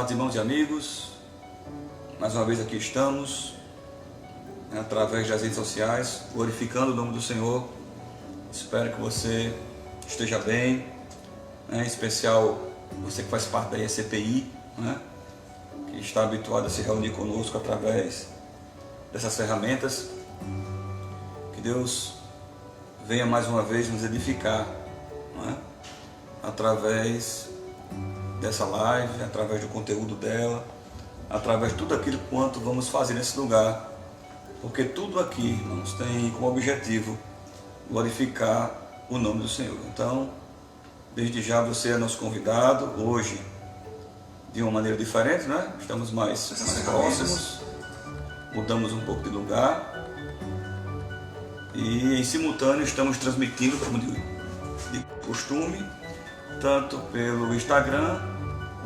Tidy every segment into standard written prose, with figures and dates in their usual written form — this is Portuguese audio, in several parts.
Amados irmãos e amigos, mais uma vez aqui estamos, através das redes sociais, glorificando o nome do Senhor. Espero que você esteja bem, em especial você que faz parte da IECPI, que está habituado a se reunir conosco através dessas ferramentas. Que Deus venha mais uma vez nos edificar, através dessa live, através do conteúdo dela, através de tudo aquilo quanto vamos fazer nesse lugar, porque tudo aqui, irmãos, tem como objetivo glorificar o nome do Senhor. Então, desde já você é nosso convidado, hoje de uma maneira diferente, Estamos mais próximos, mudamos um pouco de lugar e em simultâneo estamos transmitindo, como de costume, tanto pelo Instagram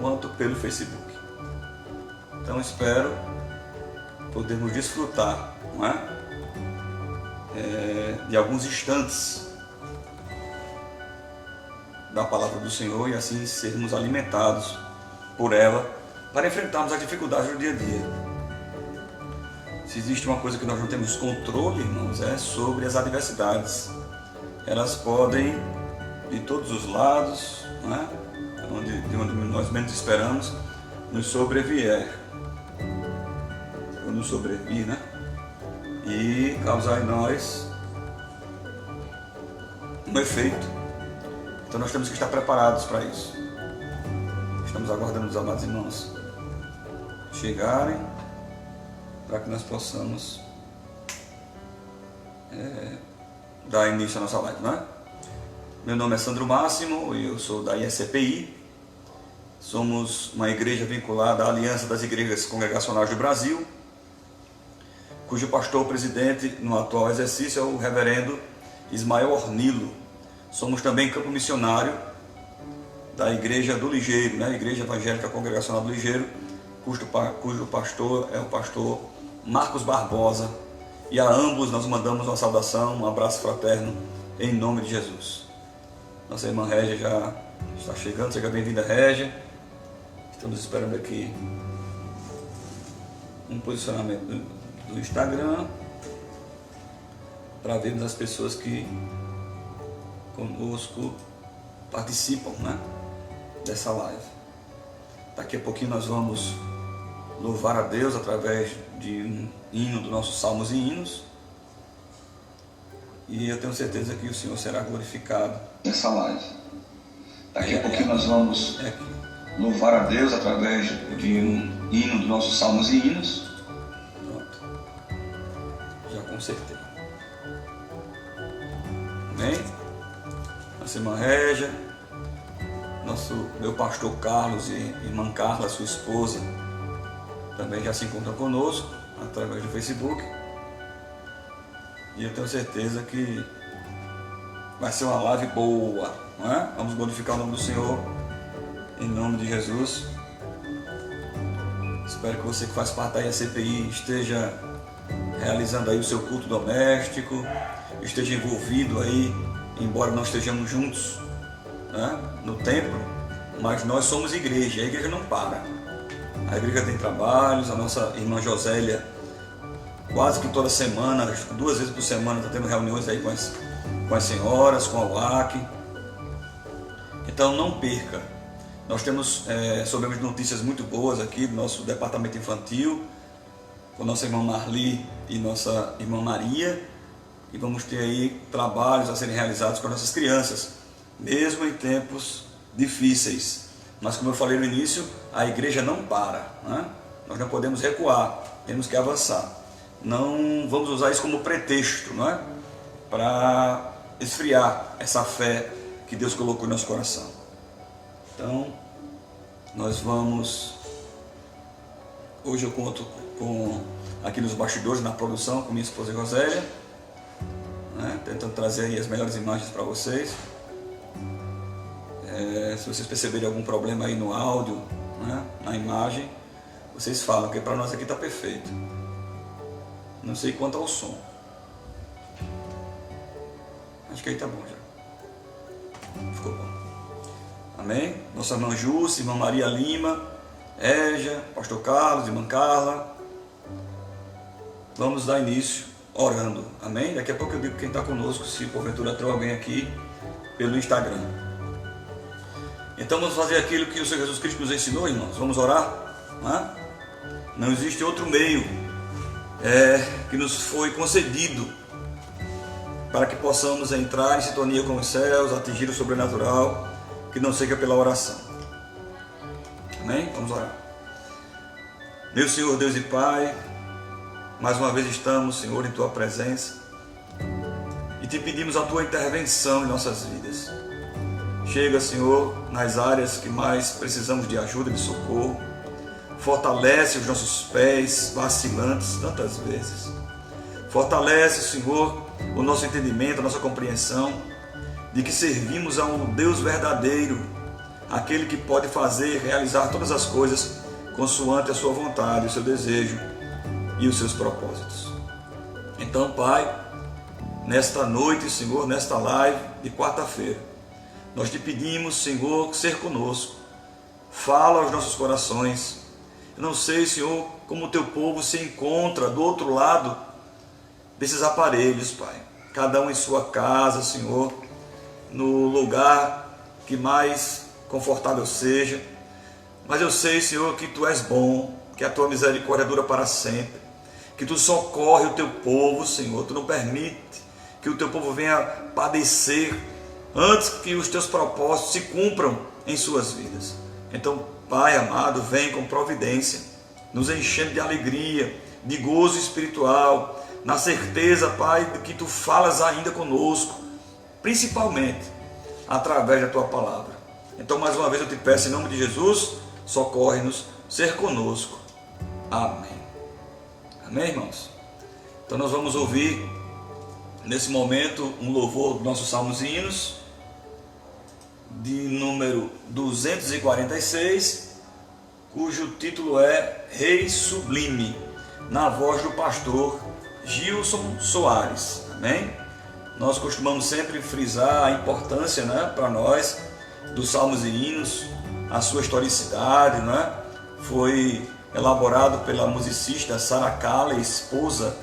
quanto pelo Facebook. Então espero podermos desfrutar, de alguns instantes da palavra do Senhor e assim sermos alimentados por ela para enfrentarmos as dificuldades do dia a dia. Se existe uma coisa que nós não temos controle, irmãos, é sobre as adversidades. Elas podem de todos os lados, de onde nós menos esperamos, nos sobrevir, e causar em nós um efeito. Então nós temos que estar preparados para isso. Estamos aguardando os amados irmãos chegarem para que nós possamos dar início à nossa live, Meu nome é Sandro Máximo e eu sou da IECPI. Somos uma igreja vinculada à Aliança das Igrejas Congregacionais do Brasil, cujo pastor-presidente no atual exercício é o reverendo Ismael Ornilo. Somos também campo missionário da Igreja do Ligeiro, Igreja Evangélica Congregacional do Ligeiro, cujo pastor é o pastor Marcos Barbosa. E a ambos nós mandamos uma saudação, um abraço fraterno em nome de Jesus. Nossa irmã Régia já está chegando, seja bem-vinda, Régia. Estamos esperando aqui um posicionamento do Instagram para vermos as pessoas que conosco participam, dessa live. Daqui a pouquinho nós vamos louvar a Deus através de um hino do nosso Salmos e Hinos. E eu tenho certeza que o Senhor será glorificado nessa live. Daqui a pouquinho nós vamos louvar a Deus através de um hino do nosso Salmos e Hinos. Pronto. Já consertei. Amém? Nossa irmã Régia, meu pastor Carlos e irmã Carla, sua esposa, também já se encontram conosco através do Facebook. E eu tenho certeza que vai ser uma live boa, Vamos glorificar o nome do Senhor em nome de Jesus. Espero que você que faz parte da IECPI esteja realizando aí o seu culto doméstico, esteja envolvido aí, embora não estejamos juntos, no templo, mas nós somos igreja, a igreja não para. A igreja tem trabalhos, a nossa irmã Josélia quase que toda semana, 2 vezes por semana, está tendo reuniões aí com as senhoras, com a UAC. Então não perca. Nós soubemos notícias muito boas aqui do nosso departamento infantil, com nossa irmã Marli e nossa irmã Maria, e vamos ter aí trabalhos a serem realizados com as nossas crianças, mesmo em tempos difíceis. Mas como eu falei no início, a igreja não para, Nós não podemos recuar, temos que avançar. Não vamos usar isso como pretexto, para esfriar essa fé que Deus colocou no nosso coração. Então, nós vamos... Hoje eu conto aqui nos bastidores, na produção, com minha esposa Rosélia, tentando trazer aí as melhores imagens para vocês. Se vocês perceberem algum problema aí no áudio, na imagem, vocês falam, porque para nós aqui está perfeito. Não sei quanto ao som. Acho que aí tá bom já. Ficou bom. Amém? Nossa irmã Júcia, irmã Maria Lima, Égia, pastor Carlos, irmã Carla. Vamos dar início orando, amém? Daqui a pouco eu digo quem está conosco, se porventura entrou alguém aqui pelo Instagram. Então vamos fazer aquilo que o Senhor Jesus Cristo nos ensinou, irmãos. Vamos orar? Não existe outro meio que nos foi concedido para que possamos entrar em sintonia com os céus, atingir o sobrenatural, que não seja pela oração. Amém? Vamos orar. Meu Senhor Deus e Pai, mais uma vez estamos, Senhor, em Tua presença e te pedimos a Tua intervenção em nossas vidas. Chega, Senhor, nas áreas que mais precisamos de ajuda, de socorro. Fortalece os nossos pés vacilantes tantas vezes. Fortalece, Senhor, o nosso entendimento, a nossa compreensão de que servimos a um Deus verdadeiro, aquele que pode fazer, realizar todas as coisas consoante a sua vontade, o seu desejo e os seus propósitos. Então, Pai, nesta noite, Senhor, nesta live de quarta-feira, nós te pedimos, Senhor, ser conosco. Fala aos nossos corações. Eu não sei, Senhor, como o teu povo se encontra do outro lado desses aparelhos, Pai. Cada um em sua casa, Senhor, no lugar que mais confortável seja. Mas eu sei, Senhor, que Tu és bom, que a Tua misericórdia dura para sempre, que Tu socorre o Teu povo, Senhor. Tu não permite que o Teu povo venha padecer antes que os Teus propósitos se cumpram em suas vidas. Então, Pai amado, vem com providência, nos enchendo de alegria, de gozo espiritual, na certeza, Pai, de que Tu falas ainda conosco, principalmente através da Tua palavra. Então, mais uma vez eu te peço, em nome de Jesus, socorre-nos, ser conosco. Amém. Amém, irmãos? Então nós vamos ouvir, nesse momento, um louvor dos nossos salmos e hinos, de número 246, cujo título é Rei Sublime, na voz do pastor Gilson Soares. Amém? Nós costumamos sempre frisar a importância, para nós, dos salmos e hinos, a sua historicidade, Foi elaborado pela musicista Sarah Calley, esposa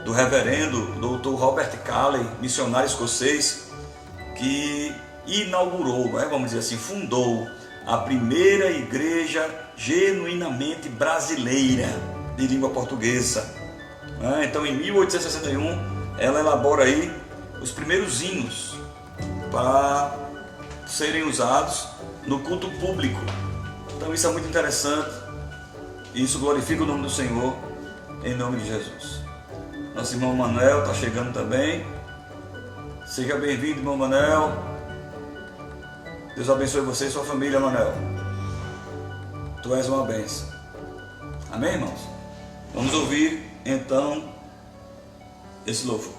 do reverendo Dr. Robert Calley, missionário escocês, que inaugurou, vamos dizer assim, fundou a primeira igreja genuinamente brasileira de língua portuguesa. Então, em 1861, ela elabora aí os primeiros hinos para serem usados no culto público. Então, isso é muito interessante. Isso glorifica o nome do Senhor, em nome de Jesus. Nosso irmão Manuel está chegando também. Seja bem-vindo, irmão Manuel. Deus abençoe você e sua família, Manuel. Tu és uma bênção. Amém, irmãos? Vamos ouvir, então, esse louvor.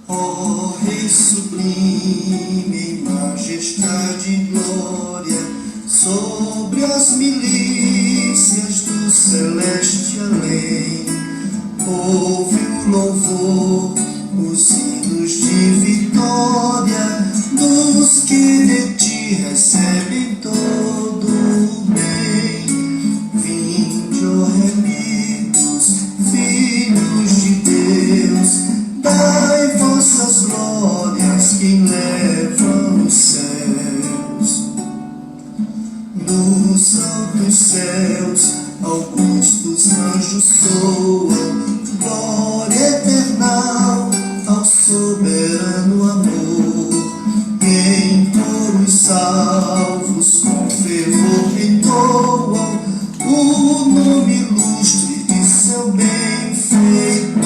Ó Rei sublime, em majestade e glória, sobre as milícias do celeste além, ouve o louvor, os hinos de vitória, dos que de ti recebem todo o bem. Vinde, ó remidos, filhos de Deus, dai vossas glórias quem leva os céus. Nos altos céus, augustos anjos soam, glória eternal ao soberano amor. E em coros salvos com fervor entoam o nome ilustre de seu benfeitor.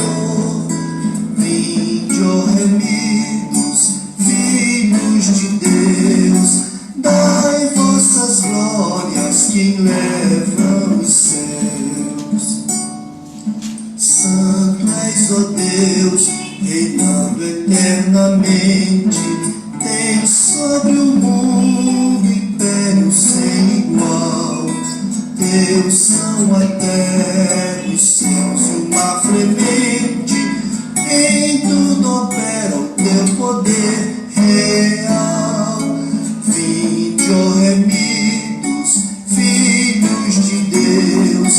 Vinde, ó remidos, filhos de Deus, dai vossas glórias quem leva os céus. Santo és, ó Deus, reinando eternamente, tens sobre o mundo império sem igual. Deus são a terra, os céus e o mar fremente, em tudo opera o teu poder real. Vinde, ó remidos, filhos de Deus,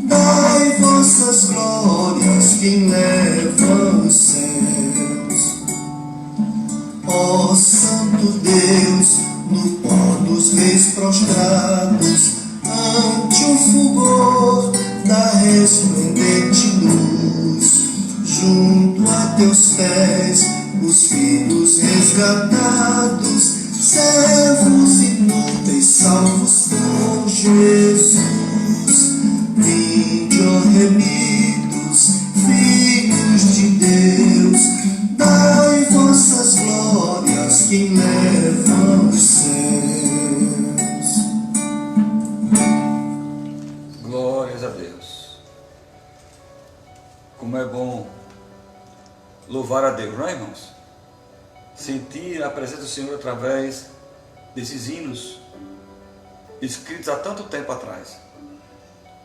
dai vossas glórias quem leva os céus. Ó Santo Deus, no pó dos reis prostrados, ante o fulgor da resplendente luz, junto a teus pés, os filhos resgatados, servos inúteis, salvos por Jesus. Vinde, ó remidos, filhos de Deus, dai vossas glórias quem leva os céus. Glórias a Deus. Como é bom louvar a Deus, não é, irmãos? Sentir a presença do Senhor através desses hinos escritos há tanto tempo atrás,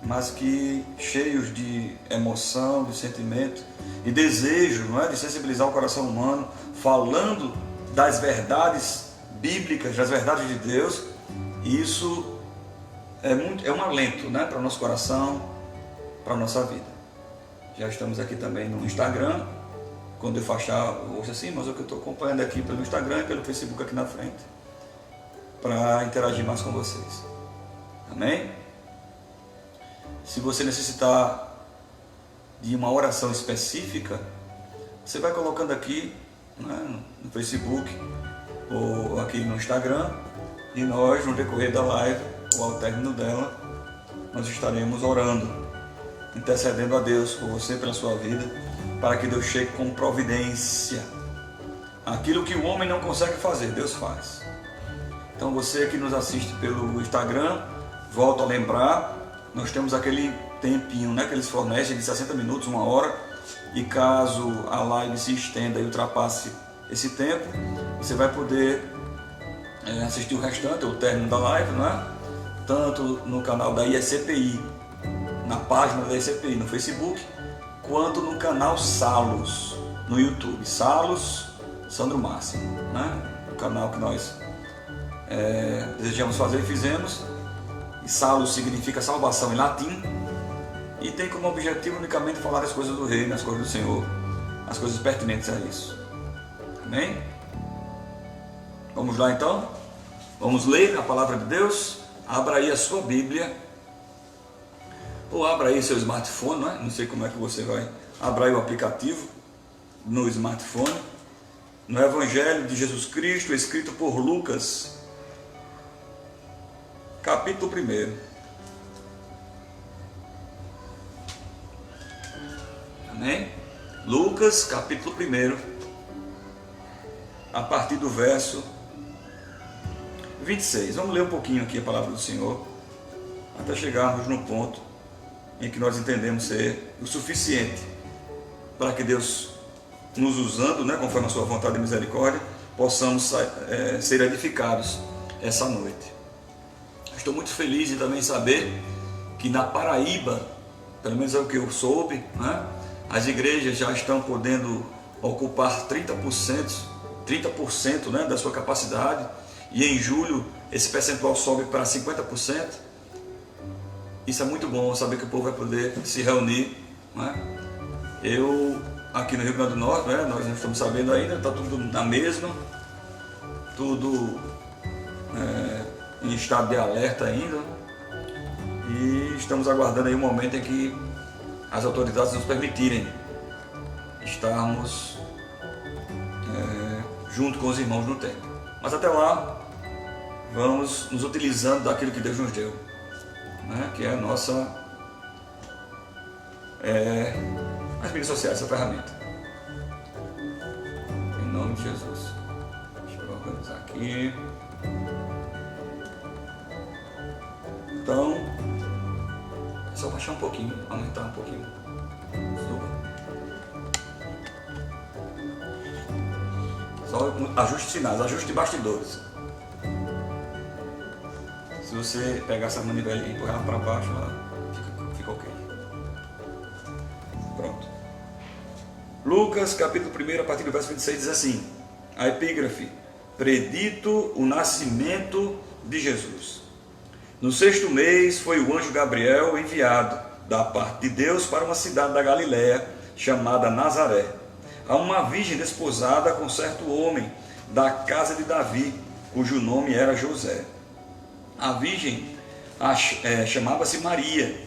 mas que cheios de emoção, de sentimento e desejo, não é, de sensibilizar o coração humano, falando das verdades bíblicas, das verdades de Deus. E isso é um alento, né, para o nosso coração, para a nossa vida. Já estamos aqui também no Instagram. Quando eu fachar, ouça assim, mas é o que eu estou acompanhando aqui pelo Instagram e pelo Facebook aqui na frente, para interagir mais com vocês. Amém? Se você necessitar de uma oração específica, você vai colocando aqui, né, no Facebook ou aqui no Instagram, e nós, no decorrer da live ou ao término dela, nós estaremos orando, intercedendo a Deus por você, pela sua vida, para que Deus chegue com providência. Aquilo que o homem não consegue fazer, Deus faz. Então você que nos assiste pelo Instagram, volto a lembrar, nós temos aquele tempinho, né, que eles fornecem de 60 minutos, 1 hora, e caso a live se estenda e ultrapasse esse tempo, você vai poder assistir o restante, o término da live, não é? Tanto no canal da IECPI, na página da IECPI no Facebook, quanto no canal Salos no YouTube. Salos Sandro Máximo, né? O canal que nós desejamos fazer e fizemos. E Salos significa salvação em latim, e tem como objetivo unicamente falar das coisas do reino, as coisas do Senhor, as coisas pertinentes a isso. Amém? Vamos lá então? Vamos ler a palavra de Deus? Abra aí a sua Bíblia, ou abra aí seu smartphone, não é? Não sei como é que você vai. Abra aí o aplicativo no smartphone, no Evangelho de Jesus Cristo, escrito por Lucas, capítulo 1. Amém? Lucas, capítulo 1, a partir do verso 26. Vamos ler um pouquinho aqui a palavra do Senhor, até chegarmos no ponto em que nós entendemos ser o suficiente para que Deus, nos usando, né, conforme a sua vontade e misericórdia, possamos ser edificados essa noite. Estou muito feliz em também saber que na Paraíba, pelo menos é o que eu soube, né, as igrejas já estão podendo ocupar 30%, né, da sua capacidade, e em julho esse percentual sobe para 50%. Isso é muito bom, saber que o povo vai poder se reunir, né? Eu, aqui no Rio Grande do Norte, né, nós não estamos sabendo ainda, está tudo na mesma, tudo em estado de alerta ainda, e estamos aguardando aí um momento em que as autoridades nos permitirem estarmos junto com os irmãos no templo. Mas até lá, vamos nos utilizando daquilo que Deus nos deu, né, que é a nossa as mídias sociais, essa ferramenta. Em nome de Jesus. Deixa eu organizar aqui. Então, é só baixar um pouquinho, aumentar um pouquinho. Só ajustes finais, ajustes de bastidores. Se você pegar essa manivela e empurrar ela para baixo, ela fica ok. Pronto. Lucas, capítulo 1, a partir do verso 26, diz assim, a epígrafe, predito o nascimento de Jesus. No 6º mês foi o anjo Gabriel enviado da parte de Deus para uma cidade da Galiléia, chamada Nazaré, a uma virgem desposada com certo homem da casa de Davi, cujo nome era José. A virgem chamava-se Maria,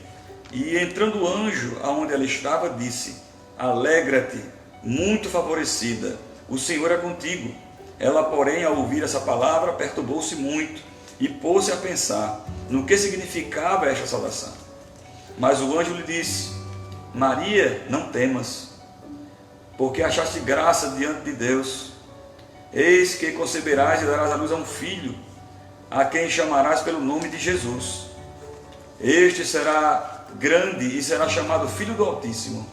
e entrando o anjo aonde ela estava, disse, alegra-te, muito favorecida, o Senhor é contigo. Ela, porém, ao ouvir essa palavra, perturbou-se muito e pôs-se a pensar no que significava esta saudação. Mas o anjo lhe disse, Maria, não temas, porque achaste graça diante de Deus. Eis que conceberás e darás à luz a um filho, a quem chamarás pelo nome de Jesus. Este será grande e será chamado Filho do Altíssimo.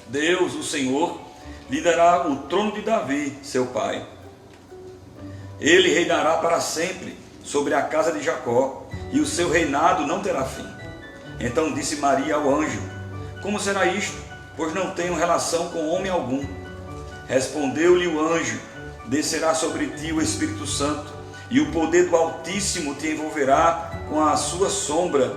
Deus, o Senhor, lhe dará o trono de Davi, seu pai. Ele reinará para sempre sobre a casa de Jacó, e o seu reinado não terá fim. Então disse Maria ao anjo, como será isto? Pois não tenho relação com homem algum. Respondeu-lhe o anjo, descerá sobre ti o Espírito Santo, e o poder do Altíssimo te envolverá com a sua sombra.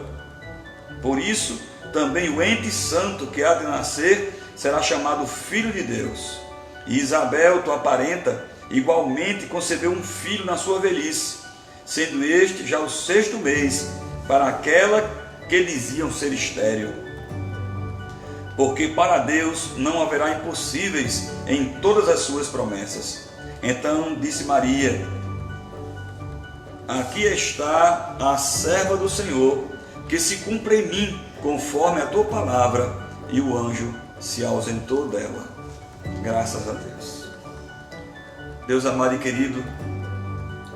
Por isso, também o ente santo que há de nascer será chamado Filho de Deus. E Isabel, tua parenta, igualmente concebeu um filho na sua velhice, sendo este já o 6º mês para aquela que diziam ser estéril. Porque para Deus não haverá impossíveis em todas as suas promessas. Então disse Maria, aqui está a serva do Senhor, que se cumpra em mim conforme a tua palavra. E o anjo se ausentou dela. Graças a Deus. Deus amado e querido,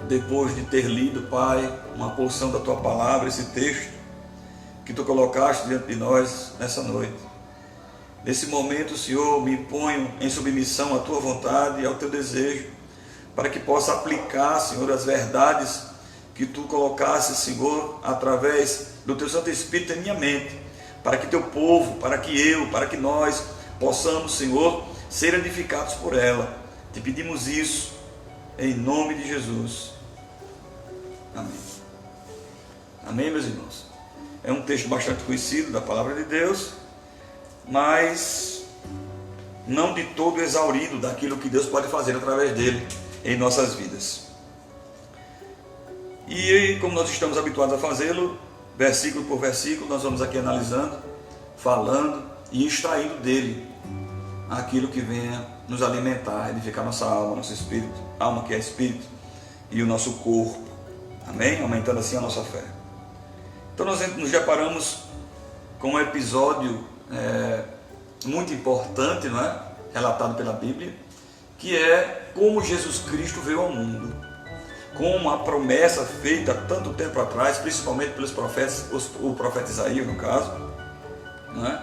depois de ter lido, Pai, uma porção da tua palavra, esse texto que tu colocaste diante de nós nessa noite, nesse momento, Senhor, me ponho em submissão à tua vontade e ao teu desejo, para que possa aplicar, Senhor, as verdades que tu colocaste, Senhor, através do teu Santo Espírito em minha mente, para que teu povo, para que nós possamos, Senhor, ser edificados por ela. Te pedimos isso em nome de Jesus. Amém. Amém, meus irmãos? É um texto bastante conhecido da palavra de Deus, mas não de todo exaurido daquilo que Deus pode fazer através dele em nossas vidas. E como nós estamos habituados a fazê-lo, versículo por versículo, nós vamos aqui analisando, falando e extraindo dele aquilo que venha nos alimentar, edificar nossa alma, nosso espírito, alma que é espírito, e o nosso corpo. Amém? Aumentando assim a nossa fé. Então nós nos deparamos com um episódio muito importante, não é? Relatado pela Bíblia, que é como Jesus Cristo veio ao mundo, como a promessa feita tanto tempo atrás, principalmente pelos profetas, o profeta Isaías no caso, não é?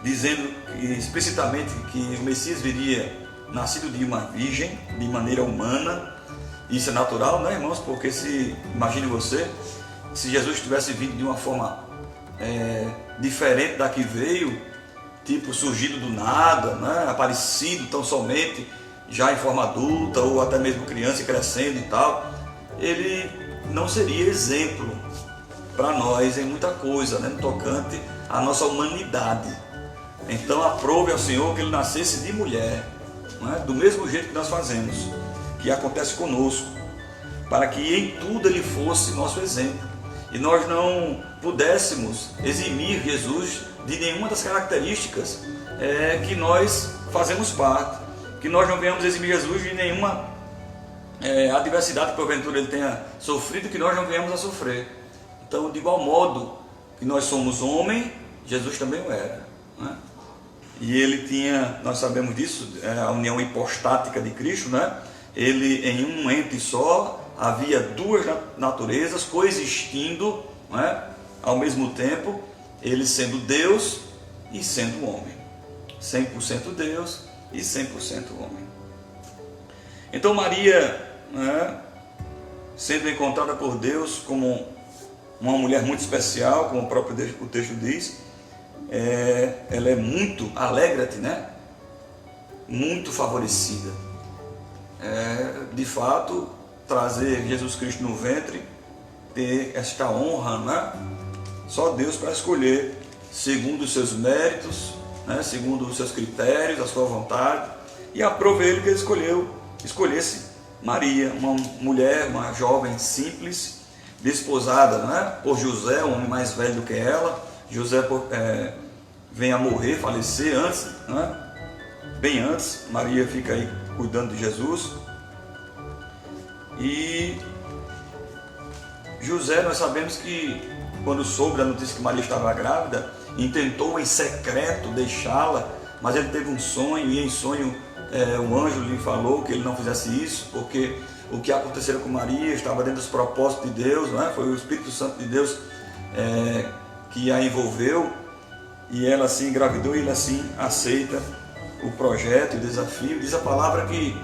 Dizendo explicitamente que o Messias viria nascido de uma virgem, de maneira humana. Isso é natural, né, irmãos? Porque imagine você, se Jesus tivesse vindo de uma forma diferente da que veio, tipo surgido do nada, né, aparecido tão somente já em forma adulta, ou até mesmo criança e crescendo e tal, ele não seria exemplo para nós em muita coisa, né, no tocante à nossa humanidade. Então aprove ao Senhor que ele nascesse de mulher, não é? Do mesmo jeito que nós fazemos, que acontece conosco, para que em tudo ele fosse nosso exemplo, e nós não pudéssemos eximir Jesus de nenhuma das características que nós fazemos parte, que nós não venhamos eximir Jesus de nenhuma adversidade que porventura ele tenha sofrido, que nós não venhamos a sofrer. Então, de igual modo que nós somos homem, Jesus também o era, né? E ele tinha, nós sabemos disso, a união hipostática de Cristo, né? Ele em um ente só, havia duas naturezas coexistindo, né? Ao mesmo tempo, ele sendo Deus e sendo homem, 100% Deus e 100% homem. Então Maria, né, sendo encontrada por Deus como uma mulher muito especial, como o próprio o texto diz. Ela é muito, alegra-te, né? Muito favorecida. De fato, trazer Jesus Cristo no ventre, ter esta honra, né? Só Deus para escolher segundo os seus méritos, né? Segundo os seus critérios, a sua vontade, e aprove ele que ele escolhesse Maria, uma mulher, uma jovem simples, desposada, né? Por José, um homem mais velho do que ela. José vem a morrer, falecer antes, né? Bem antes. Maria fica aí cuidando de Jesus. E José, nós sabemos que quando soube da notícia que Maria estava grávida, intentou em secreto deixá-la, mas ele teve um sonho, e em sonho um anjo lhe falou que ele não fizesse isso, porque o que aconteceu com Maria estava dentro dos propósitos de Deus, não é? Foi o Espírito Santo de Deus que a envolveu, e ela assim engravidou, e ele assim aceita o projeto e o desafio. Diz a palavra que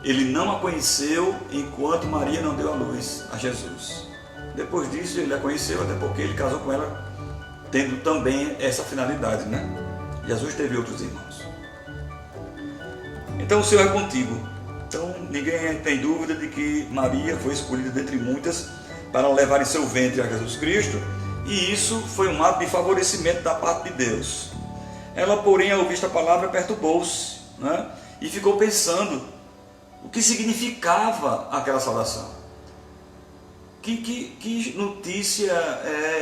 ele não a conheceu enquanto Maria não deu a luz a Jesus. Depois disso ele a conheceu, até porque ele casou com ela tendo também essa finalidade, né? Jesus teve outros irmãos. Então o Senhor é contigo. Então ninguém tem dúvida de que Maria foi escolhida dentre muitas para levar em seu ventre a Jesus Cristo, e isso foi um ato de favorecimento da parte de Deus. Ela, porém, ao ouvir esta palavra, perturbou-se, né? E ficou pensando o que significava aquela salvação. Que notícia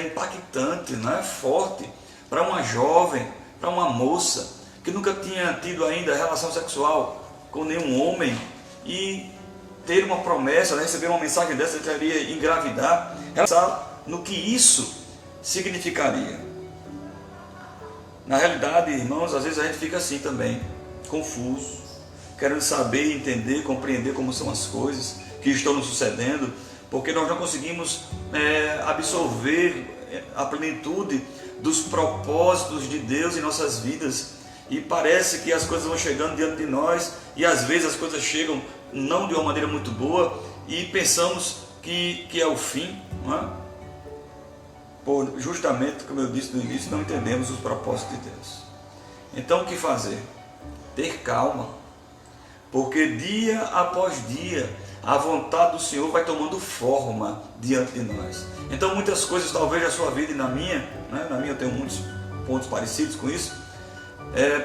impactante, né? Forte, para uma jovem, para uma moça que nunca tinha tido ainda relação sexual com nenhum homem, e ter uma promessa, né? Receber uma mensagem dessa que ela iria engravidar. Ela sabe no que isso significaria. Na realidade, irmãos, às vezes a gente fica assim também, confuso, querendo saber, entender, compreender como são as coisas que estão nos sucedendo, porque nós não conseguimos absorver a plenitude dos propósitos de Deus em nossas vidas, e parece que as coisas vão chegando diante de nós, e às vezes as coisas chegam não de uma maneira muito boa, e pensamos que é o fim, não é? Justamente, como eu disse no início, não entendemos os propósitos de Deus. Então o que fazer? Ter calma, porque dia após dia a vontade do Senhor vai tomando forma diante de nós. Então muitas coisas, talvez na sua vida e na minha, né? Na minha eu tenho muitos pontos parecidos com isso,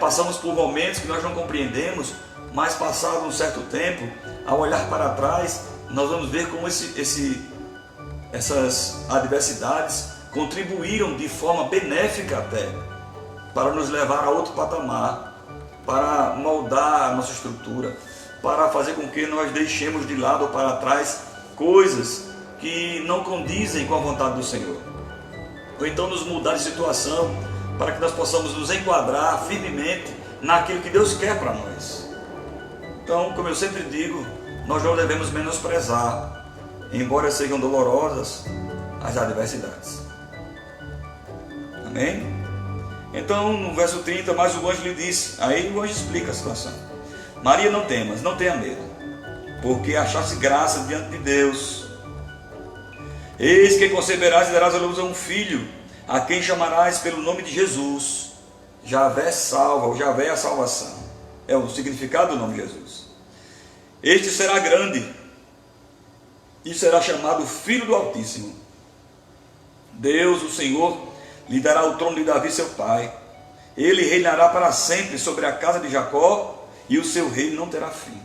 passamos por momentos que nós não compreendemos, mas passado um certo tempo, ao olhar para trás, nós vamos ver como essas adversidades contribuíram de forma benéfica até, para nos levar a outro patamar, para moldar a nossa estrutura, para fazer com que nós deixemos de lado ou para trás coisas que não condizem com a vontade do Senhor, ou então nos mudar de situação, para que nós possamos nos enquadrar firmemente naquilo que Deus quer para nós. Então, como eu sempre digo, nós não devemos menosprezar, embora sejam dolorosas, as adversidades. Amém? Então, no verso 30, mais o anjo lhe disse, aí o anjo explica a situação: Maria, não temas, não tenha medo, porque achaste graça diante de Deus. Eis que conceberás e darás à luz a um filho, a quem chamarás pelo nome de Jesus. Javé salva, ou Javé é a salvação, é o significado do nome de Jesus. Este será grande e será chamado Filho do Altíssimo. Deus, o Senhor, lhe dará o trono de Davi, seu pai. Ele reinará para sempre sobre a casa de Jacó, e o seu reino não terá fim.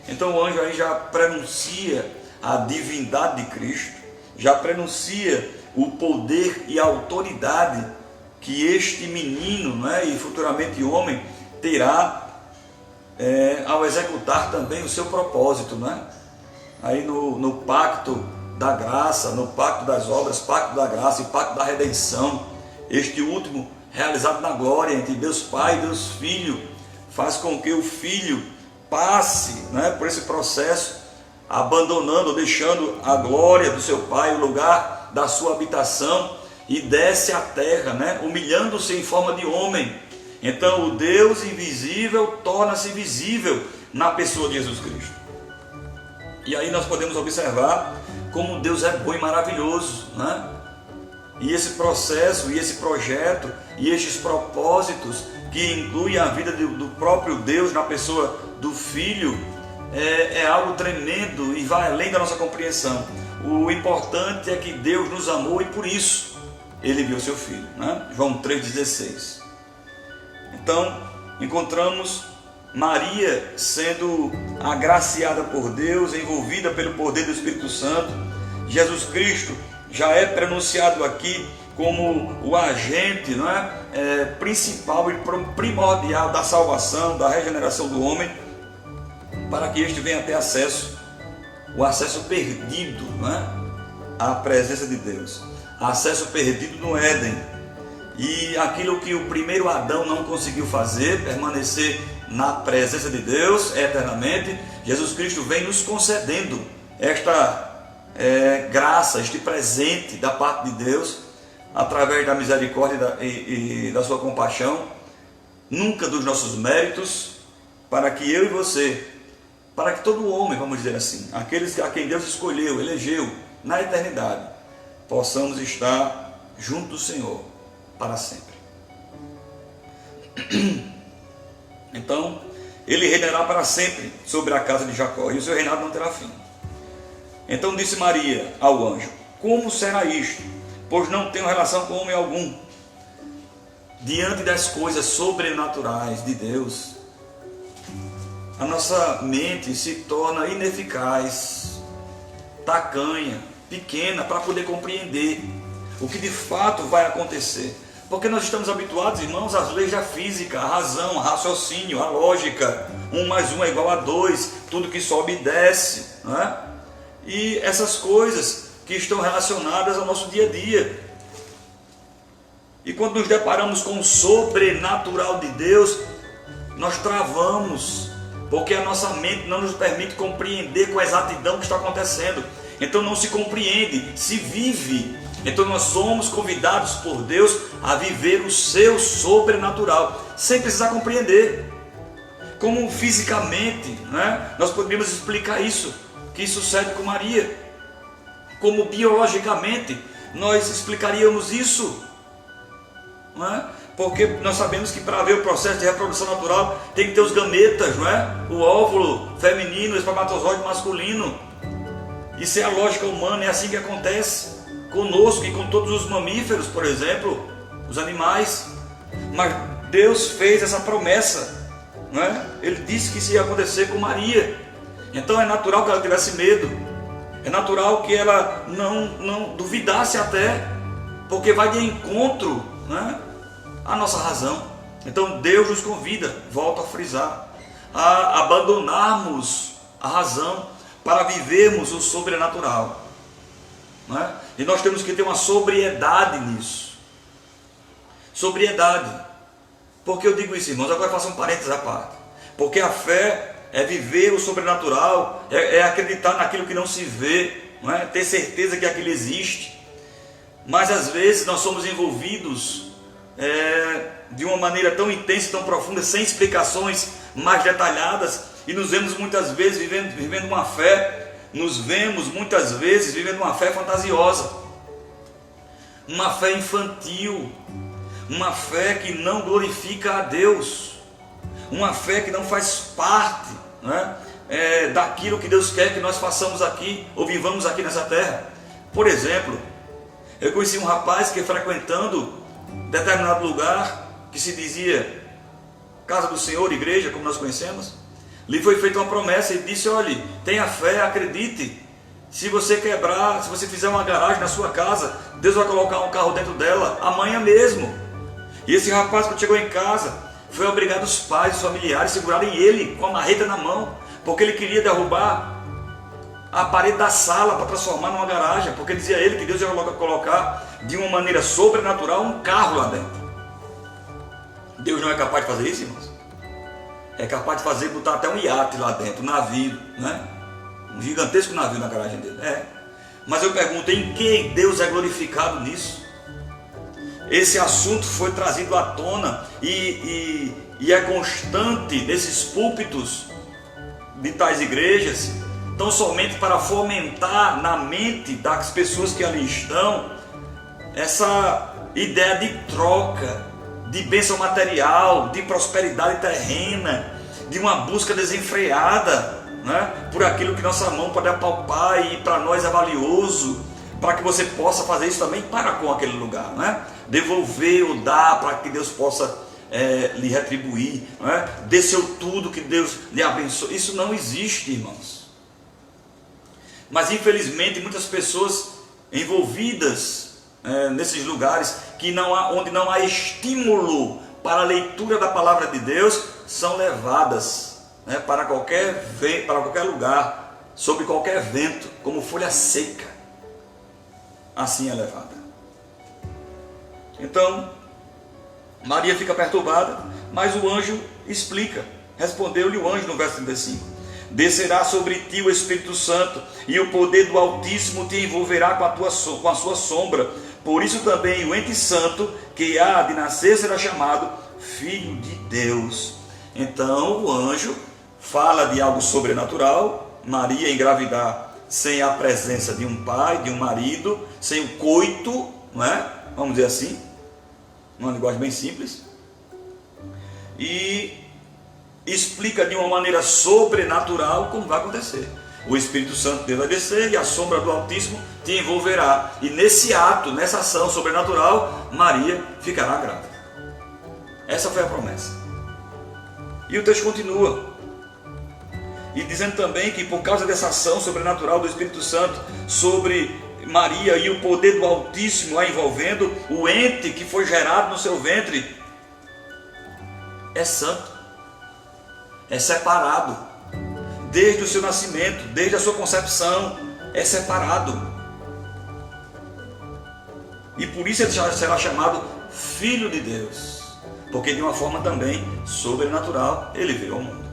Então o anjo aí já prenuncia a divindade de Cristo, já prenuncia o poder e a autoridade que este menino, né, e futuramente homem, terá ao executar também o seu propósito, né? Aí no pacto da graça, no pacto das obras, pacto da graça e pacto da redenção, este último realizado na glória entre Deus Pai e Deus Filho, faz com que o Filho passe, né, por esse processo, abandonando, deixando a glória do seu Pai, o lugar da sua habitação, e desce à terra, né, humilhando-se em forma de homem. Então o Deus invisível torna-se visível na pessoa de Jesus Cristo. E aí nós podemos observar como Deus é bom e maravilhoso, né? E esse processo, e esse projeto, e estes propósitos que incluem a vida do próprio Deus na pessoa do Filho, é algo tremendo e vai além da nossa compreensão. O importante é que Deus nos amou e por isso Ele enviou seu Filho, né? João 3,16. Então, encontramos Maria sendo agraciada por Deus, envolvida pelo poder do Espírito Santo. Jesus Cristo já é pronunciado aqui como o agente, não é? Principal e primordial da salvação, da regeneração do homem, para que este venha ter acesso, o acesso perdido, não é? À presença de Deus, acesso perdido no Éden. E aquilo que o primeiro Adão não conseguiu fazer, permanecer na presença de Deus eternamente, Jesus Cristo vem nos concedendo esta graça, este presente da parte de Deus, através da misericórdia e da sua compaixão, nunca dos nossos méritos, para que eu e você, para que todo homem, vamos dizer assim, aqueles a quem Deus escolheu, elegeu na eternidade, possamos estar junto do Senhor para sempre. Então, Ele reinará para sempre sobre a casa de Jacó, e o seu reinado não terá fim. Então disse Maria ao anjo: como será isto? Pois não tenho relação com homem algum. Diante das coisas sobrenaturais de Deus, a nossa mente se torna ineficaz, tacanha, pequena, para poder compreender o que de fato vai acontecer. Porque nós estamos habituados, irmãos, às leis da física, a razão, o raciocínio, a lógica. 1 mais 1 é igual a 2, tudo que sobe e desce, não é? E essas coisas que estão relacionadas ao nosso dia a dia. E quando nos deparamos com o sobrenatural de Deus, nós travamos, porque a nossa mente não nos permite compreender com exatidão o que está acontecendo. Então não se compreende, se vive. Então nós somos convidados por Deus a viver o seu sobrenatural, sem precisar compreender. Como fisicamente, né, nós poderíamos explicar isso, que sucede com Maria. Como biologicamente nós explicaríamos isso, não é? Porque nós sabemos que para haver o processo de reprodução natural tem que ter os gametas, não é? O óvulo feminino, o espermatozoide masculino. Isso é a lógica humana, é assim que acontece conosco e com todos os mamíferos, por exemplo, os animais. Mas Deus fez essa promessa, não é? Ele disse que isso ia acontecer com Maria. Então é natural que ela tivesse medo, é natural que ela não duvidasse até, porque vai de encontro, né, à nossa razão. Então Deus nos convida, volto a frisar, a abandonarmos a razão para vivermos o sobrenatural, né? E nós temos que ter uma sobriedade nisso. Sobriedade. Por que eu digo isso, irmãos? Agora faço um parênteses à parte. Porque a fé é viver o sobrenatural, é acreditar naquilo que não se vê, não é? Ter certeza que aquilo existe. Mas às vezes nós somos envolvidos de uma maneira tão intensa, tão profunda, sem explicações mais detalhadas, e nos vemos muitas vezes vivendo uma fé, nos vemos muitas vezes vivendo uma fé fantasiosa, uma fé infantil, uma fé que não glorifica a Deus, uma fé que não faz parte, né, daquilo que Deus quer que nós façamos aqui, ou vivamos aqui nessa terra. Por exemplo, eu conheci um rapaz que, frequentando determinado lugar que se dizia Casa do Senhor, igreja, como nós conhecemos, lhe foi feita uma promessa e disse: olhe, tenha fé, acredite, se você quebrar, se você fizer uma garagem na sua casa, Deus vai colocar um carro dentro dela amanhã mesmo. E esse rapaz, quando chegou em casa, foi obrigado os pais, os familiares segurarem ele com a marreta na mão, porque ele queria derrubar a parede da sala para transformar numa garagem, porque dizia ele que Deus ia colocar de uma maneira sobrenatural um carro lá dentro. Deus não é capaz de fazer isso, irmãos? É capaz de fazer, botar até um iate lá dentro, um navio, né? Um gigantesco navio na garagem dele. Mas eu pergunto, em que Deus é glorificado nisso? Esse assunto foi trazido à tona e é constante nesses púlpitos de tais igrejas, tão somente para fomentar na mente das pessoas que ali estão essa ideia de troca, de bênção material, de prosperidade terrena, de uma busca desenfreada, né, por aquilo que nossa mão pode apalpar e para nós é valioso, para que você possa fazer isso também para com aquele lugar, né? Devolver ou dar para que Deus possa lhe retribuir, né? Dê seu tudo que Deus lhe abençoe. Isso não existe, irmãos. Mas infelizmente muitas pessoas envolvidas nesses lugares onde não há estímulo para a leitura da palavra de Deus são levadas, né, para qualquer lugar, sob qualquer vento, como folha seca. Assim é levada. Então Maria fica perturbada, mas o anjo explica. Respondeu-lhe o anjo no verso 35: descerá sobre ti o Espírito Santo, e o poder do Altíssimo te envolverá com a sua sombra. Por isso também o ente santo que há de nascer será chamado Filho de Deus. Então o anjo fala de algo sobrenatural. Maria engravidar sem a presença de um pai, de um marido, sem o coito, não é? Vamos dizer assim, uma linguagem bem simples, e explica de uma maneira sobrenatural como vai acontecer. O Espírito Santo dele vai descer e a sombra do Altíssimo te envolverá, e nesse ato, nessa ação sobrenatural, Maria ficará grávida. Essa foi a promessa. E o texto continua, e dizendo também que por causa dessa ação sobrenatural do Espírito Santo sobre Maria e o poder do Altíssimo a envolvendo, o ente que foi gerado no seu ventre é santo, é separado, desde o seu nascimento, desde a sua concepção, é separado, e por isso ele será chamado Filho de Deus, porque de uma forma também sobrenatural ele veio ao mundo.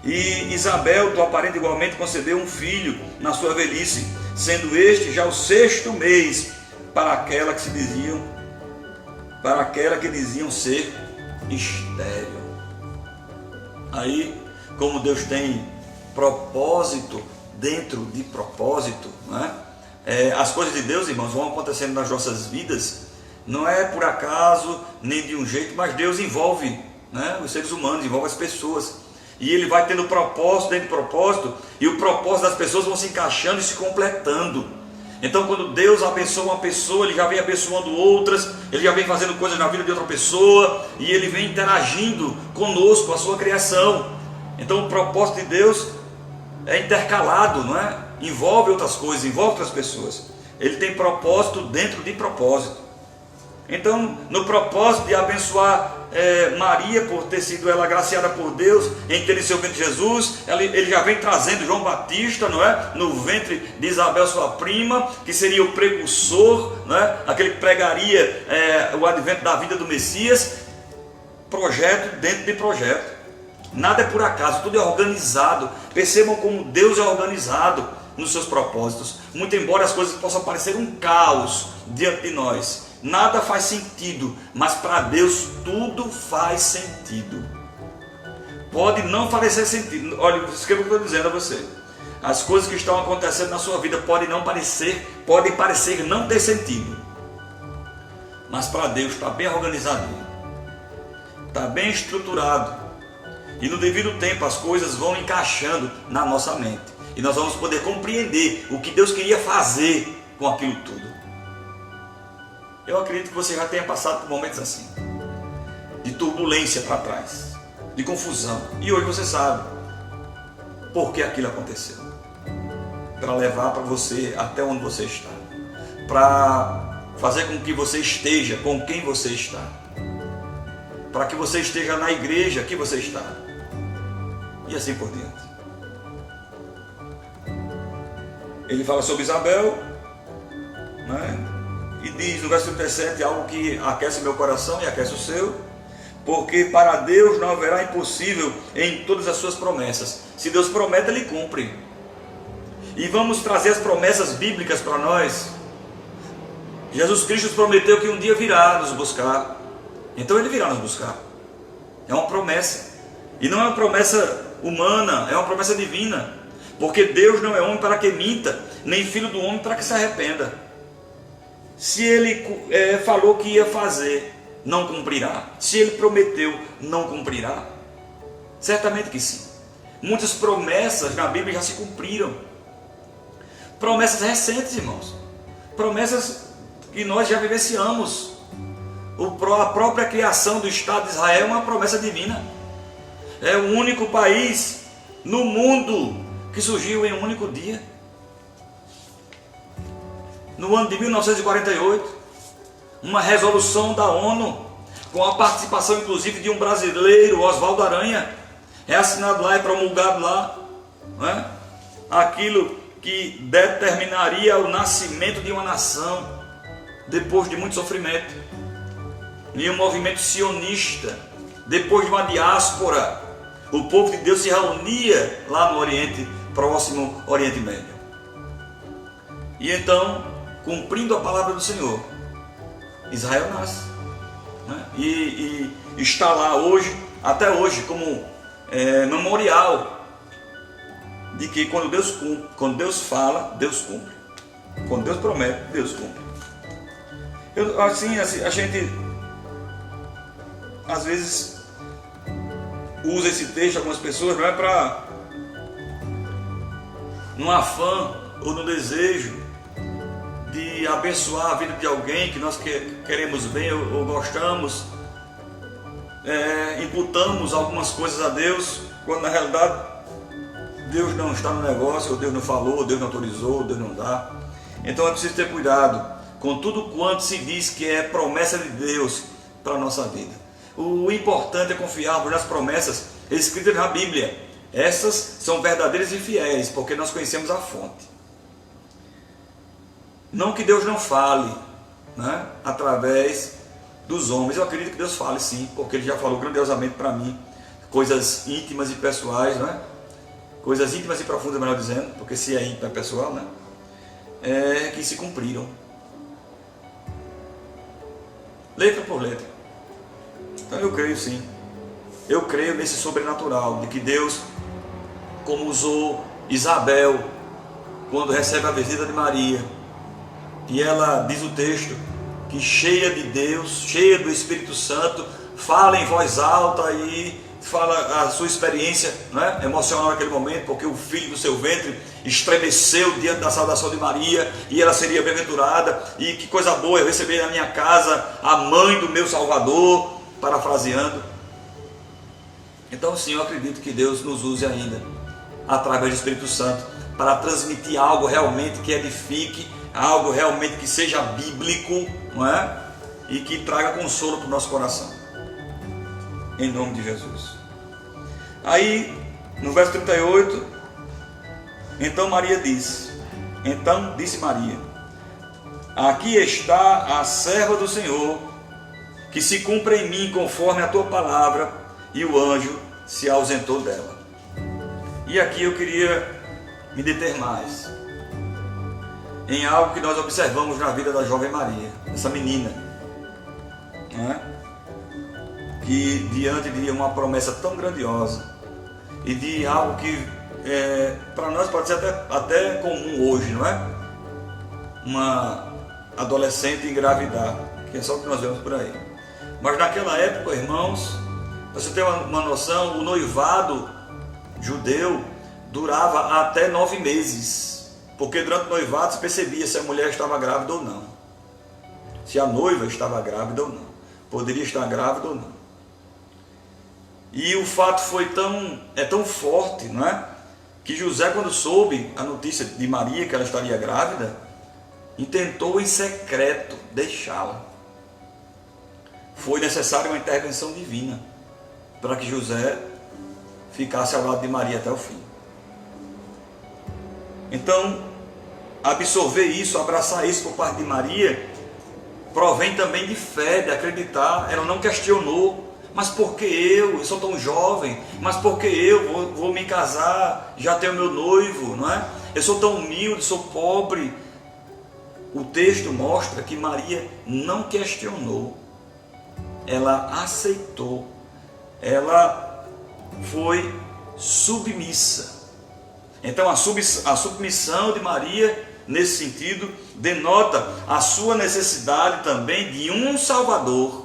E Isabel, tua parente, igualmente concebeu um filho na sua velhice, sendo este já o 6º mês para aquela que diziam ser estéril. Aí, como Deus tem propósito dentro de propósito, né? As coisas de Deus, irmãos, vão acontecendo nas nossas vidas, não é por acaso, nem de um jeito, mas Deus envolve, né, os seres humanos, envolve as pessoas. E ele vai tendo propósito dentro de propósito, e o propósito das pessoas vão se encaixando e se completando. Então quando Deus abençoa uma pessoa, ele já vem abençoando outras, ele já vem fazendo coisas na vida de outra pessoa, e ele vem interagindo conosco, a sua criação. Então o propósito de Deus é intercalado, não é? Envolve outras coisas, envolve outras pessoas. Ele tem propósito dentro de propósito. Então, no propósito de abençoar Maria, por ter sido ela agraciada por Deus em ter em seu ventre Jesus, ele já vem trazendo João Batista, não é? No ventre de Isabel, sua prima, que seria o precursor, não é? Aquele que pregaria o advento da vida do Messias. Projeto dentro de projeto. Nada é por acaso, tudo é organizado. Percebam como Deus é organizado nos seus propósitos. Muito embora as coisas possam parecer um caos diante de nós, nada faz sentido, mas para Deus tudo faz sentido. Pode não parecer sentido. Olha, escreva o que eu estou dizendo a você. As coisas que estão acontecendo na sua vida podem parecer não ter sentido, mas para Deus está bem organizadinho, está bem estruturado, e no devido tempo as coisas vão encaixando na nossa mente, e nós vamos poder compreender o que Deus queria fazer com aquilo tudo. Eu acredito que você já tenha passado por momentos assim, de turbulência para trás, de confusão, e hoje você sabe por que aquilo aconteceu, para levar para você até onde você está, para fazer com que você esteja com quem você está, para que você esteja na igreja que você está, e assim por diante. Ele fala sobre Isabel, né? E diz no verso 37 algo que aquece meu coração e aquece o seu: porque para Deus não haverá impossível em todas as suas promessas. Se Deus promete, Ele cumpre. E vamos trazer as promessas bíblicas para nós. Jesus Cristo prometeu que um dia virá nos buscar, então Ele virá nos buscar. É uma promessa, e não é uma promessa humana, é uma promessa divina. Porque Deus não é homem para que minta, nem filho do homem para que se arrependa. Se ele falou que ia fazer, não cumprirá. Se ele prometeu, não cumprirá. Certamente que sim. Muitas promessas na Bíblia já se cumpriram. Promessas recentes, irmãos. Promessas que nós já vivenciamos. A própria criação do Estado de Israel é uma promessa divina. É o único país no mundo que surgiu em um único dia. No ano de 1948, uma resolução da ONU, com a participação inclusive de um brasileiro, Oswaldo Aranha, é assinado lá e promulgado lá, não é? Aquilo que determinaria o nascimento de uma nação, depois de muito sofrimento, e um movimento sionista, depois de uma diáspora, o povo de Deus se reunia lá no Oriente Próximo, Oriente Médio. E então, cumprindo a palavra do Senhor, Israel nasce, né? E está lá hoje, até hoje, como memorial de que quando Deus fala, Deus cumpre. Quando Deus promete, Deus cumpre. Assim, a gente às vezes usa esse texto, algumas pessoas, não é para num afã ou no desejo de abençoar a vida de alguém que nós queremos bem ou gostamos, imputamos algumas coisas a Deus, quando na realidade Deus não está no negócio, ou Deus não falou, ou Deus não autorizou, ou Deus não dá. Então é preciso ter cuidado com tudo quanto se diz que é promessa de Deus para a nossa vida. O importante é confiarmos nas promessas escritas na Bíblia. Essas são verdadeiras e fiéis, porque nós conhecemos a fonte. Não que Deus não fale, né, através dos homens. Eu acredito que Deus fale sim, porque Ele já falou grandiosamente para mim coisas íntimas e pessoais, né? Coisas íntimas e profundas, melhor dizendo, porque se é íntimo é pessoal, né? Que se cumpriram, letra por letra. Então eu creio sim, eu creio nesse sobrenatural, de que Deus, como usou Isabel quando recebe a visita de Maria, e ela diz o texto que cheia de Deus, cheia do Espírito Santo, fala em voz alta e fala a sua experiência, né, emocional naquele momento, porque o filho do seu ventre estremeceu diante da saudação de Maria, e ela seria bem-aventurada, e que coisa boa eu receber na minha casa a mãe do meu Salvador, parafraseando. Então sim, eu acredito que Deus nos use ainda, através do Espírito Santo, para transmitir algo realmente que edifique, algo realmente que seja bíblico, não é? E que traga consolo para o nosso coração, em nome de Jesus. Aí no verso 38, então disse Maria: aqui está a serva do Senhor, que se cumpra em mim conforme a tua palavra. E o anjo se ausentou dela. E aqui eu queria me deter mais em algo que nós observamos na vida da jovem Maria, essa menina, não é? Que diante de uma promessa tão grandiosa e de algo que para nós pode ser até comum hoje, não é? Uma adolescente engravidar, que é só o que nós vemos por aí. Mas naquela época, irmãos, para você ter uma noção, o noivado judeu durava até 9 meses. Porque durante o noivado se percebia se a mulher estava grávida ou não. Se a noiva estava grávida ou não. Poderia estar grávida ou não. E o fato foi tão forte, não é? Que José, quando soube a notícia de Maria, que ela estaria grávida, intentou em secreto deixá-la. Foi necessária uma intervenção divina para que José ficasse ao lado de Maria até o fim. Então, absorver isso, abraçar isso por parte de Maria, provém também de fé, de acreditar. Ela não questionou: mas por que eu sou tão jovem? Mas por que eu vou me casar? Já tenho meu noivo, não é? Eu sou tão humilde, sou pobre. O texto mostra que Maria não questionou, ela aceitou, ela foi submissa. Então a submissão de Maria, nesse sentido, denota a sua necessidade também de um Salvador.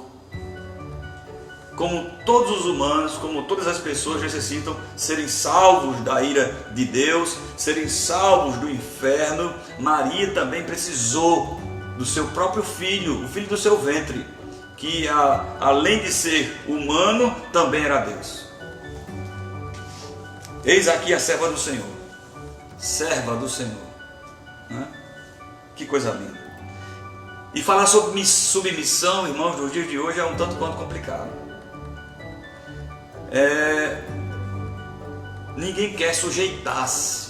Como todos os humanos, como todas as pessoas necessitam serem salvos da ira de Deus, serem salvos do inferno, Maria também precisou do seu próprio filho, o filho do seu ventre, que além de ser humano, também era Deus. Eis aqui a serva do Senhor, serva do Senhor, né? Que coisa linda. E falar sobre submissão, irmãos, nos dias de hoje é um tanto quanto complicado. Ninguém quer sujeitar-se.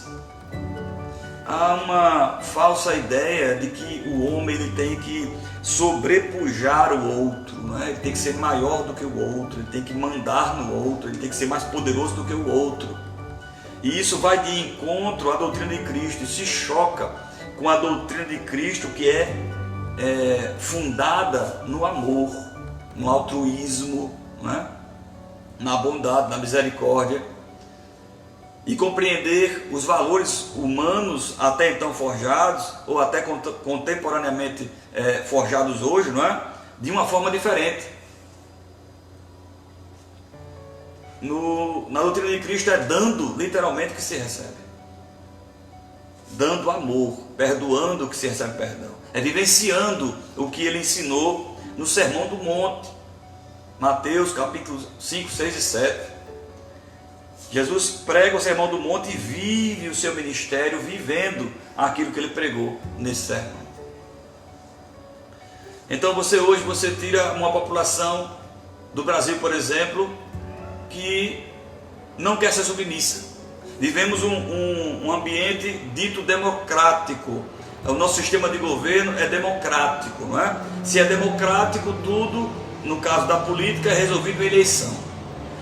Há uma falsa ideia de que o homem ele tem que sobrepujar o outro, né? Ele tem que ser maior do que o outro, ele tem que mandar no outro, ele tem que ser mais poderoso do que o outro. E isso vai de encontro à doutrina de Cristo, e se choca com a doutrina de Cristo, que é fundada no amor, no altruísmo, né? Na bondade, na misericórdia, e compreender os valores humanos até então forjados, ou até contemporaneamente forjados hoje, não é? De uma forma diferente. Na doutrina de Cristo é dando literalmente o que se recebe, dando amor, perdoando o que se recebe perdão, é vivenciando o que ele ensinou no Sermão do Monte, Mateus capítulos 5, 6 e 7. Jesus prega o Sermão do Monte e vive o seu ministério vivendo aquilo que ele pregou nesse sermão. Então hoje você tira uma população do Brasil, por exemplo, que não quer ser submissa. Vivemos um ambiente dito democrático. O nosso sistema de governo é democrático, não é? Se é democrático, tudo, no caso da política, é resolvido em eleição.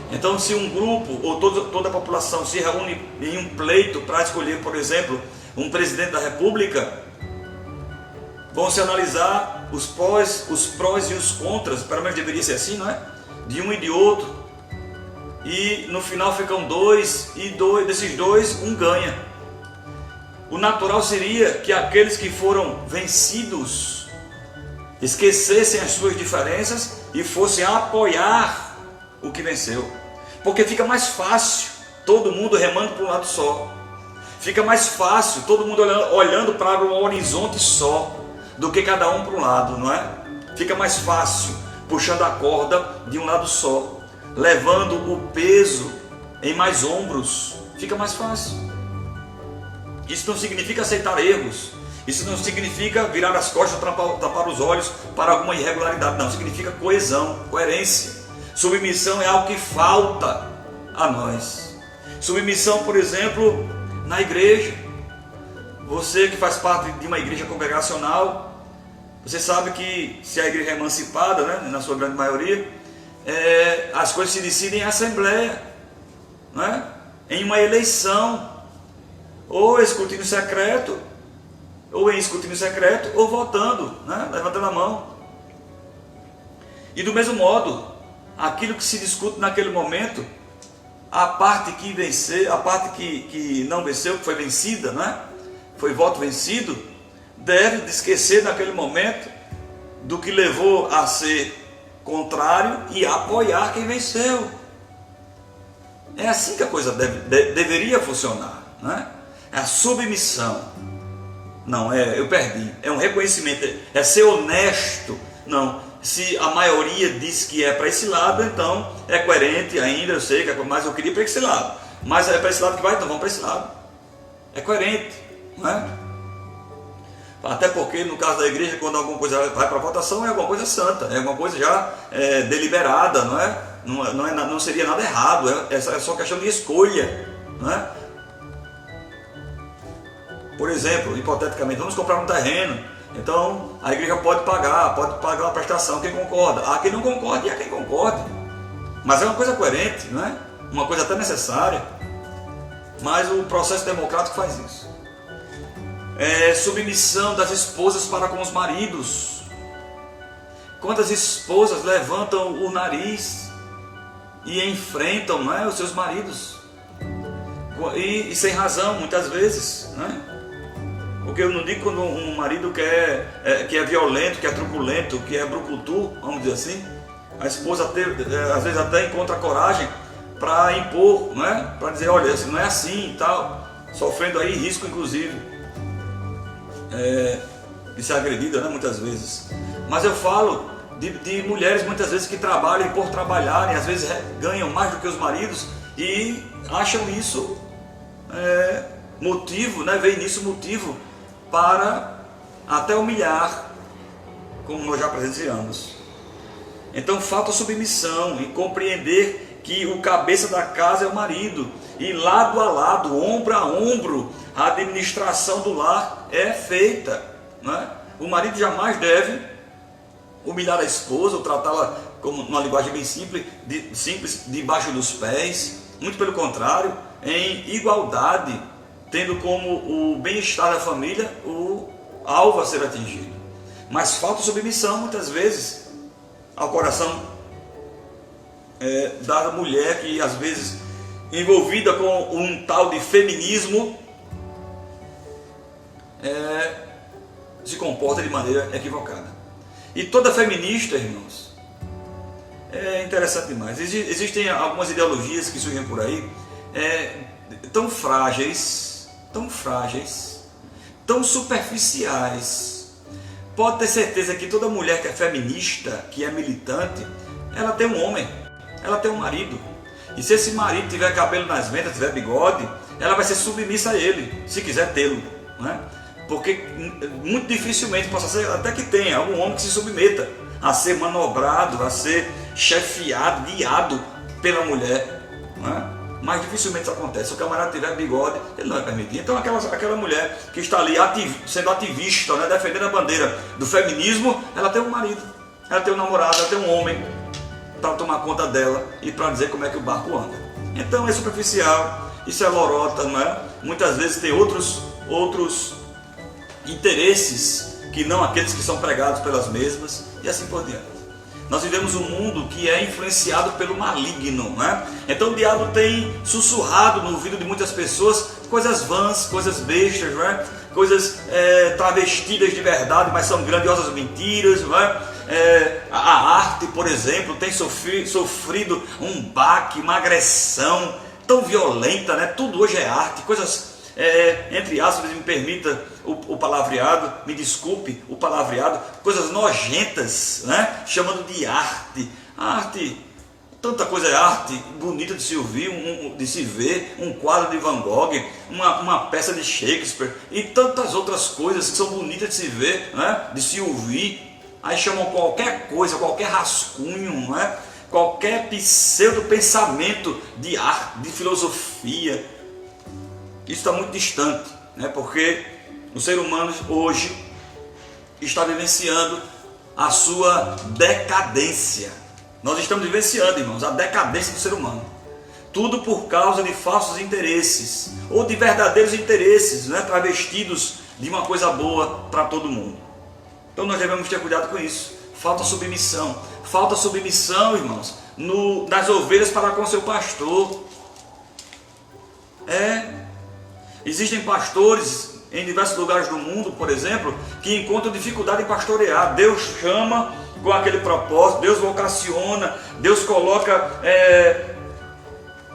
Então, se um grupo ou toda a população se reúne em um pleito para escolher, por exemplo, um presidente da república, vão se analisar os prós e os contras, pelo menos deveria ser assim, não é? De um e de outro. E no final ficam dois, e desses dois, um ganha. O natural seria que aqueles que foram vencidos esquecessem as suas diferenças e fossem apoiar o que venceu, porque fica mais fácil todo mundo remando para um lado só, fica mais fácil todo mundo olhando para um horizonte só, do que cada um para um lado, não é? Fica mais fácil puxando a corda de um lado só, levando o peso em mais ombros, fica mais fácil. Isso não significa aceitar erros, isso não significa virar as costas, tapar os olhos para alguma irregularidade, não, significa coesão, coerência. Submissão é algo que falta a nós. Submissão, por exemplo, na igreja. Você que faz parte de uma igreja congregacional, você sabe que se a igreja é emancipada, né, na sua grande maioria, as coisas se decidem em assembleia, né, em uma eleição, ou escrutínio secreto, ou votando, né, levantando a mão. E do mesmo modo, aquilo que se discute naquele momento, a parte que venceu, a parte que não venceu, que foi vencida, né? Foi voto vencido, deve esquecer naquele momento do que levou a ser contrário e apoiar quem venceu. É assim que a coisa deveria funcionar, né? É a submissão. Não, eu perdi. É um reconhecimento, é ser honesto. Não. Se a maioria diz que é para esse lado, então é coerente ainda, eu sei, mas eu queria para esse lado. Mas é para esse lado que vai, então vamos para esse lado. É coerente, não é? Até porque no caso da igreja, quando alguma coisa vai para votação, é alguma coisa santa, é alguma coisa já deliberada, não é? Não seria nada errado, é só questão de escolha, não é? Por exemplo, hipoteticamente, vamos comprar um terreno. Então, a igreja pode pagar uma prestação, quem concorda. Há quem não concorde e há quem concorde. Mas é uma coisa coerente, não é? Uma coisa até necessária. Mas o processo democrático faz isso. Submissão das esposas para com os maridos. Quantas esposas levantam o nariz e enfrentam, não é, os seus maridos? E sem razão, muitas vezes, né? Porque eu não digo quando um marido que é violento, que é truculento, que é brucutu, vamos dizer assim, a esposa às vezes até encontra coragem para impor, né? Para dizer, olha, não é assim e tal, sofrendo aí risco, inclusive, de ser agredida, né? Muitas vezes. Mas eu falo de mulheres muitas vezes que trabalham e por trabalharem, às vezes ganham mais do que os maridos e acham isso motivo, né? Veem nisso motivo para até humilhar, como nós já presenciamos. Então falta submissão e compreender que o cabeça da casa é o marido, e lado a lado, ombro a ombro, a administração do lar é feita, né? O marido jamais deve humilhar a esposa ou tratá-la como uma linguagem bem simples, debaixo dos pés. Muito pelo contrário, em igualdade, tendo como o bem-estar da família o alvo a ser atingido. Mas falta submissão muitas vezes ao coração da mulher, que às vezes envolvida com um tal de feminismo se comporta de maneira equivocada. E toda feminista, irmãos, é interessante demais. Existem algumas ideologias que surgem por aí, tão frágeis, tão superficiais. Pode ter certeza que toda mulher que é feminista, que é militante, ela tem um homem, ela tem um marido. E se esse marido tiver cabelo nas ventas, tiver bigode, ela vai ser submissa a ele, se quiser tê-lo, né? Porque muito dificilmente possa ser, até que tenha algum homem que se submeta a ser manobrado, a ser chefiado, guiado pela mulher, né? Mas dificilmente isso acontece. Se o camarada tiver bigode, ele não vai permitir. Então aquela mulher que está ali sendo ativista, né, defendendo a bandeira do feminismo, ela tem um marido, ela tem um namorado, ela tem um homem para tomar conta dela e para dizer como é que o barco anda. Então é superficial, isso é lorota, não é? Muitas vezes tem outros interesses que não aqueles que são pregados pelas mesmas, e assim por diante. Nós vivemos um mundo que é influenciado pelo maligno, né? Então o diabo tem sussurrado no ouvido de muitas pessoas coisas vãs, coisas bestas, né? Coisas travestidas de verdade, mas são grandiosas mentiras, né? A arte, por exemplo, tem sofrido um baque, uma agressão tão violenta, né? Tudo hoje é arte, coisas, entre aspas, me permita o palavreado, me desculpe o palavreado, coisas nojentas, né? Chamando de arte. Arte, tanta coisa é arte, bonita de se ouvir, de se ver, um quadro de Van Gogh, uma peça de Shakespeare e tantas outras coisas que são bonitas de se ver, né? De se ouvir. Aí chamam qualquer coisa, qualquer rascunho, né? Qualquer pseudo-pensamento de arte, de filosofia. Isso está muito distante, né? Porque o ser humano hoje está vivenciando a sua decadência. Nós estamos vivenciando, irmãos, a decadência do ser humano. Tudo por causa de falsos interesses, ou de verdadeiros interesses, né? Travestidos de uma coisa boa para todo mundo. Então nós devemos ter cuidado com isso. Falta submissão, irmãos, nas ovelhas para com seu pastor. Existem pastores em diversos lugares do mundo, por exemplo, que encontram dificuldade em pastorear. Deus chama com aquele propósito, Deus vocaciona, Deus coloca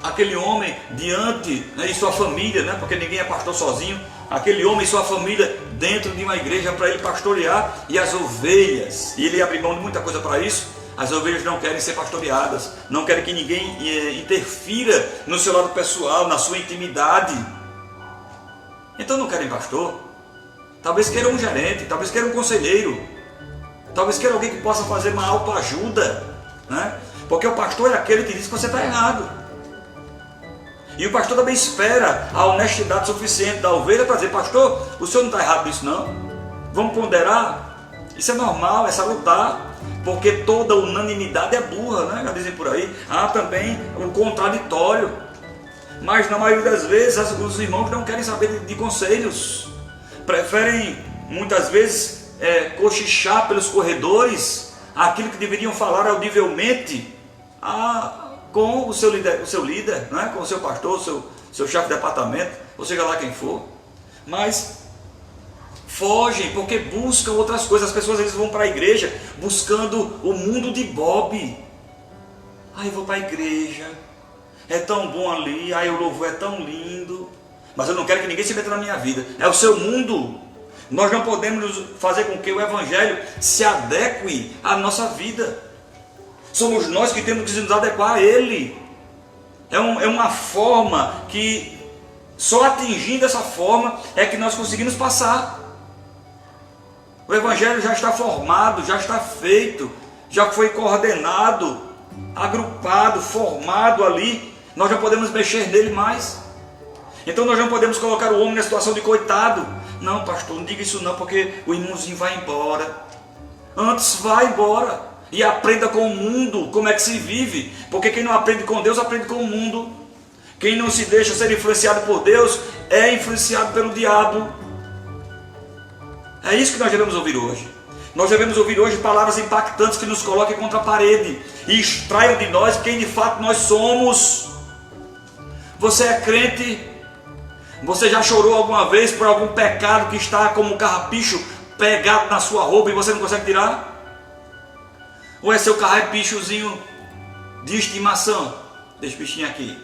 aquele homem diante, né, e sua família, né, porque ninguém é pastor sozinho, aquele homem e sua família dentro de uma igreja para ele pastorear, e as ovelhas, e ele abre mão de muita coisa para isso. As ovelhas não querem ser pastoreadas, não querem que ninguém interfira no seu lado pessoal, na sua intimidade. Então não querem pastor. Talvez queiram um gerente, talvez queiram um conselheiro, talvez queiram alguém que possa fazer uma autoajuda, né? Porque o pastor é aquele que diz que você está errado. E o pastor também espera a honestidade suficiente da ovelha para dizer: pastor, o senhor não está errado nisso não? Vamos ponderar? Isso é normal, é salutar, porque toda unanimidade é burra, né? Já dizem por aí. Há também o contraditório. Mas na maioria das vezes os irmãos não querem saber de conselhos. Preferem muitas vezes cochichar pelos corredores aquilo que deveriam falar audivelmente com o seu líder, não é? Com o seu pastor, seu chefe de departamento, ou seja lá quem for. Mas fogem porque buscam outras coisas. As pessoas eles vão para a igreja buscando o mundo de Bob. Eu vou para a igreja, é tão bom ali, o louvor é tão lindo, mas eu não quero que ninguém se meta na minha vida. É o seu mundo. Nós não podemos fazer com que o evangelho se adeque à nossa vida. Somos nós que temos que nos adequar a ele. É uma forma que só atingindo essa forma é que nós conseguimos passar. O evangelho já está formado, já está feito, já foi coordenado, agrupado, formado ali. Nós já podemos mexer nele mais. Então nós não podemos colocar o homem na situação de coitado. Não, pastor, não diga isso não, porque o irmãozinho vai embora. Antes vá embora e aprenda com o mundo como é que se vive. Porque quem não aprende com Deus, aprende com o mundo. Quem não se deixa ser influenciado por Deus, é influenciado pelo diabo. É isso que nós devemos ouvir hoje. Nós devemos ouvir hoje palavras impactantes que nos coloquem contra a parede e extraiam de nós quem de fato nós somos. Você é crente? Você já chorou alguma vez por algum pecado que está como um carrapicho pegado na sua roupa e você não consegue tirar? Ou é seu carrapichozinho de estimação? Deixa o bichinho aqui.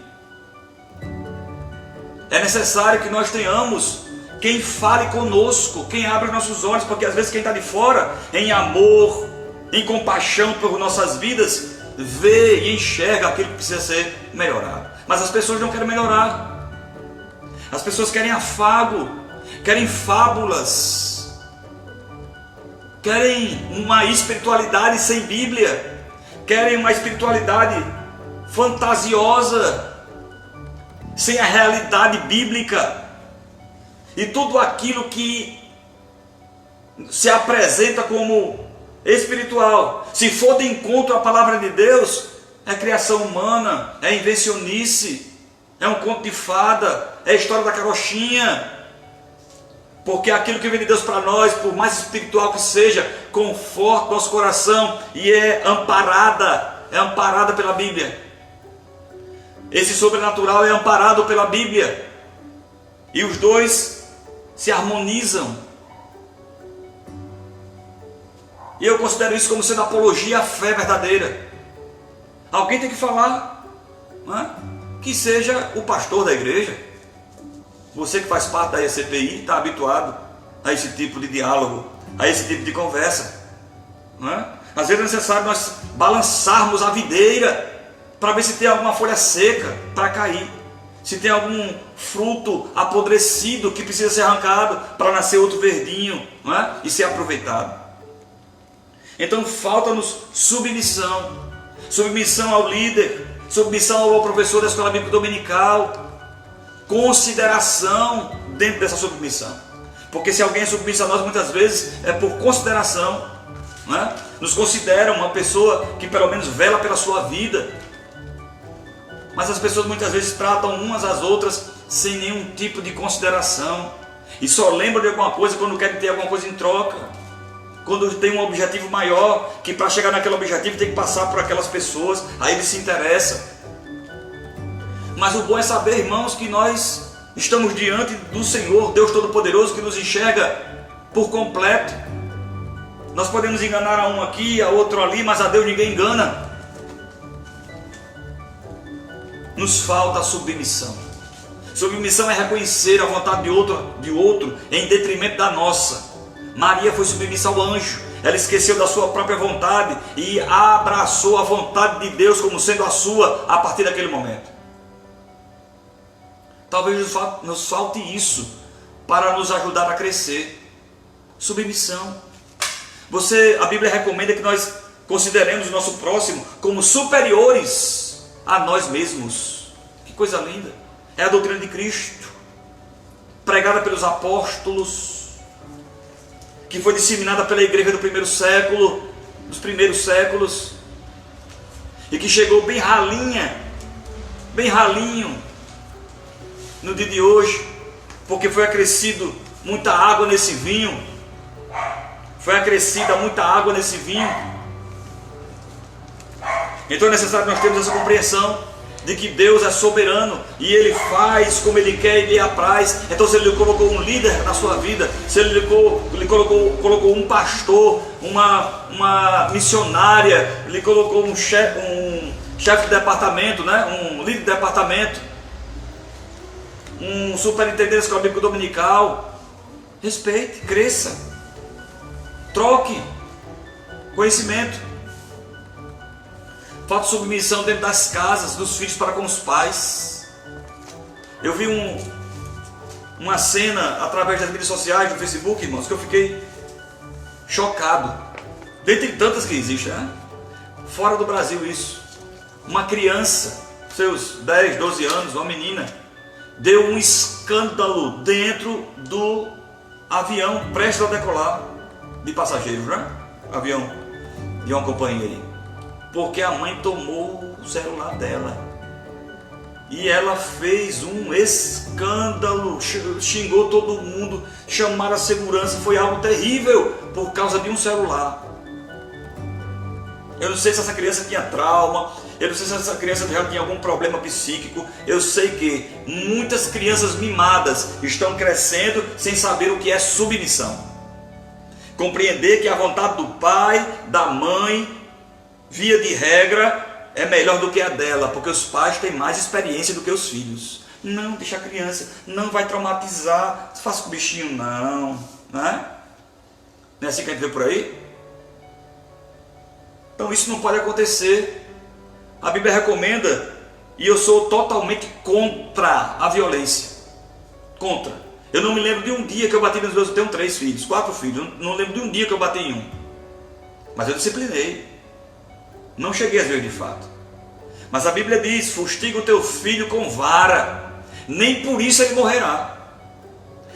É necessário que nós tenhamos quem fale conosco, quem abra nossos olhos, porque às vezes quem está de fora, em amor, em compaixão por nossas vidas, vê e enxerga aquilo que precisa ser melhorado. Mas as pessoas não querem melhorar. As pessoas querem afago, querem fábulas, querem uma espiritualidade sem Bíblia, querem uma espiritualidade fantasiosa, sem a realidade bíblica. E tudo aquilo que se apresenta como espiritual, se for de encontro à palavra de Deus, é criação humana, é invencionice, é um conto de fada, é a história da carochinha. Porque aquilo que vem de Deus para nós, por mais espiritual que seja, conforta nosso coração e é amparada pela Bíblia. Esse sobrenatural é amparado pela Bíblia. E os dois se harmonizam. E eu considero isso como sendo apologia à fé verdadeira. Alguém tem que falar, não é? Que seja o pastor da igreja. Você que faz parte da ECPI está habituado a esse tipo de diálogo, a esse tipo de conversa, não é? Às vezes é necessário nós balançarmos a videira para ver se tem alguma folha seca para cair, se tem algum fruto apodrecido que precisa ser arrancado para nascer outro verdinho, não é? E ser aproveitado. Então falta-nos submissão ao líder, submissão ao professor da escola bíblica dominical, consideração dentro dessa submissão. Porque se alguém é submisso a nós, muitas vezes é por consideração, não é? Nos consideram uma pessoa que pelo menos vela pela sua vida. Mas as pessoas muitas vezes tratam umas às outras sem nenhum tipo de consideração. E só lembram de alguma coisa quando querem ter alguma coisa em troca. Quando tem um objetivo maior, que para chegar naquele objetivo tem que passar por aquelas pessoas, aí ele se interessa. Mas o bom é saber, irmãos, que nós estamos diante do Senhor, Deus Todo-Poderoso, que nos enxerga por completo. Nós podemos enganar a um aqui, a outro ali, mas a Deus ninguém engana. Nos falta a submissão. Submissão é reconhecer a vontade de outro em detrimento da nossa. Maria foi submissa ao anjo. Ela esqueceu da sua própria vontade e abraçou a vontade de Deus como sendo a sua a partir daquele momento. Talvez nos falte isso para nos ajudar a crescer. Submissão. A Bíblia recomenda que nós consideremos o nosso próximo como superiores a nós mesmos. Que coisa linda. É a doutrina de Cristo, pregada pelos apóstolos, que foi disseminada pela igreja do primeiro século, dos primeiros séculos, e que chegou bem ralinho no dia de hoje, porque foi acrescido muita água nesse vinho, foi acrescida muita água nesse vinho, Então é necessário nós termos essa compreensão de que Deus é soberano e Ele faz como Ele quer e lhe apraz. Então, se Ele colocou um líder na sua vida, se Ele colocou um pastor, uma missionária, Ele colocou um chefe de departamento, né? Um líder de departamento, um superintendente da escola bíblica dominical, respeite, cresça, troque conhecimento. Falta submissão dentro das casas, dos filhos para com os pais. Eu vi uma cena através das mídias sociais, do Facebook, irmãos, que eu fiquei chocado. Dentre tantas que existem, né? Fora do Brasil isso. Uma criança, seus 10, 12 anos, uma menina, deu um escândalo dentro do avião prestes a decolar de passageiros, né? Avião de uma companhia aí. Porque a mãe tomou o celular dela e ela fez um escândalo, xingou todo mundo, chamaram a segurança, foi algo terrível por causa de um celular. Eu não sei se essa criança tinha trauma, eu não sei se essa criança já tinha algum problema psíquico. Eu sei que muitas crianças mimadas estão crescendo sem saber o que é submissão. Compreender que a vontade do pai, da mãe, via de regra, é melhor do que a dela, porque os pais têm mais experiência do que os filhos. Não, deixa a criança, não vai traumatizar, faça com o bichinho não, né? Não é assim que a gente vê por aí? Então isso não pode acontecer. A Bíblia recomenda, e eu sou totalmente contra a violência. Contra. Eu não me lembro de um dia que eu bati nos meus... Eu tenho 3 filhos, 4 filhos, eu não lembro de um dia que eu bati em um. Mas eu disciplinei. Não cheguei às vezes de fato. Mas a Bíblia diz: fustiga o teu filho com vara, nem por isso ele morrerá.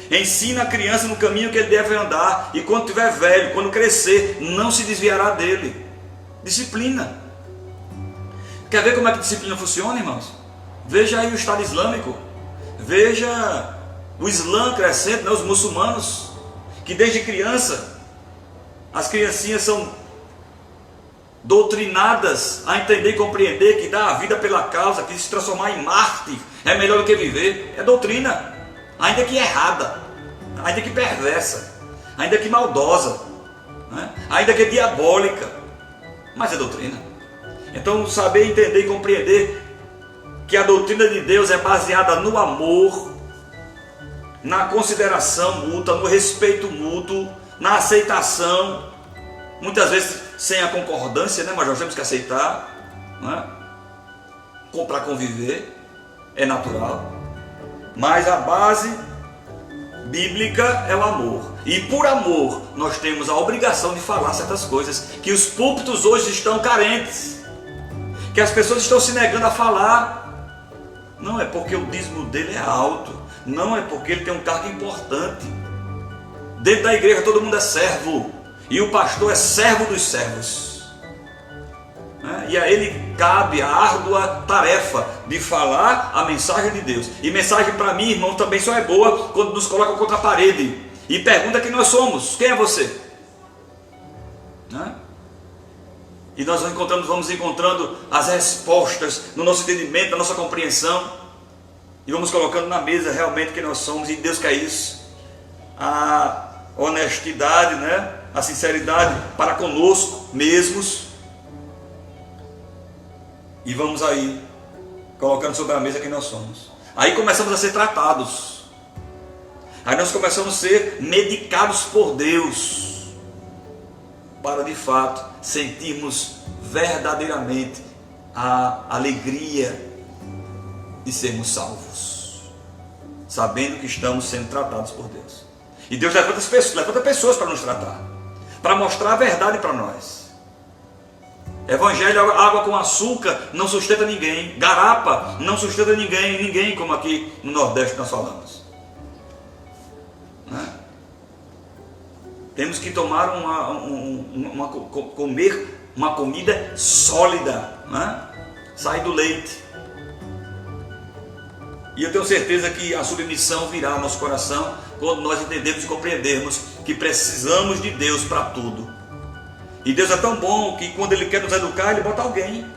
Ensina a criança no caminho que ele deve andar, e quando estiver velho, quando crescer, não se desviará dele. Disciplina. Quer ver como é que a disciplina funciona, irmãos? Veja aí o Estado Islâmico. Veja o Islã crescendo, né? Os muçulmanos, que desde criança, as criancinhas são doutrinadas a entender e compreender que dar a vida pela causa, que se transformar em mártir é melhor do que viver. É doutrina, ainda que errada, ainda que perversa, ainda que maldosa, né? Ainda que diabólica, mas é doutrina. Então, saber entender e compreender que a doutrina de Deus é baseada no amor, na consideração mútua, no respeito mútuo, na aceitação, muitas vezes sem a concordância, né? Mas nós temos que aceitar, né? Para conviver, é natural. Mas a base bíblica é o amor. E por amor nós temos a obrigação de falar certas coisas que os púlpitos hoje estão carentes, que as pessoas estão se negando a falar. Não é porque o dízimo dele é alto, não é porque ele tem um cargo importante. Dentro da igreja todo mundo é servo, e o pastor é servo dos servos, né? E a ele cabe a árdua tarefa de falar a mensagem de Deus. E mensagem para mim, irmão, também só é boa quando nos coloca contra a parede e pergunta quem nós somos, quem é você, né? E nós vamos encontrando as respostas no nosso entendimento, na nossa compreensão, e vamos colocando na mesa realmente quem nós somos. E Deus quer isso, a honestidade, né? A sinceridade para conosco mesmos. E vamos aí colocando sobre a mesa quem nós somos. Aí começamos a ser tratados, aí nós começamos a ser medicados por Deus, para de fato sentirmos verdadeiramente a alegria de sermos salvos, sabendo que estamos sendo tratados por Deus. E Deus levanta pessoas para nos tratar, para mostrar a verdade para nós. Evangelho, água com açúcar não sustenta ninguém, garapa não sustenta ninguém, como aqui no Nordeste nós falamos, né? Temos que tomar comer uma comida sólida, né? Sair do leite. E eu tenho certeza que a submissão virá ao nosso coração quando nós entendermos e compreendermos que precisamos de Deus para tudo. E Deus é tão bom que quando Ele quer nos educar, Ele bota alguém.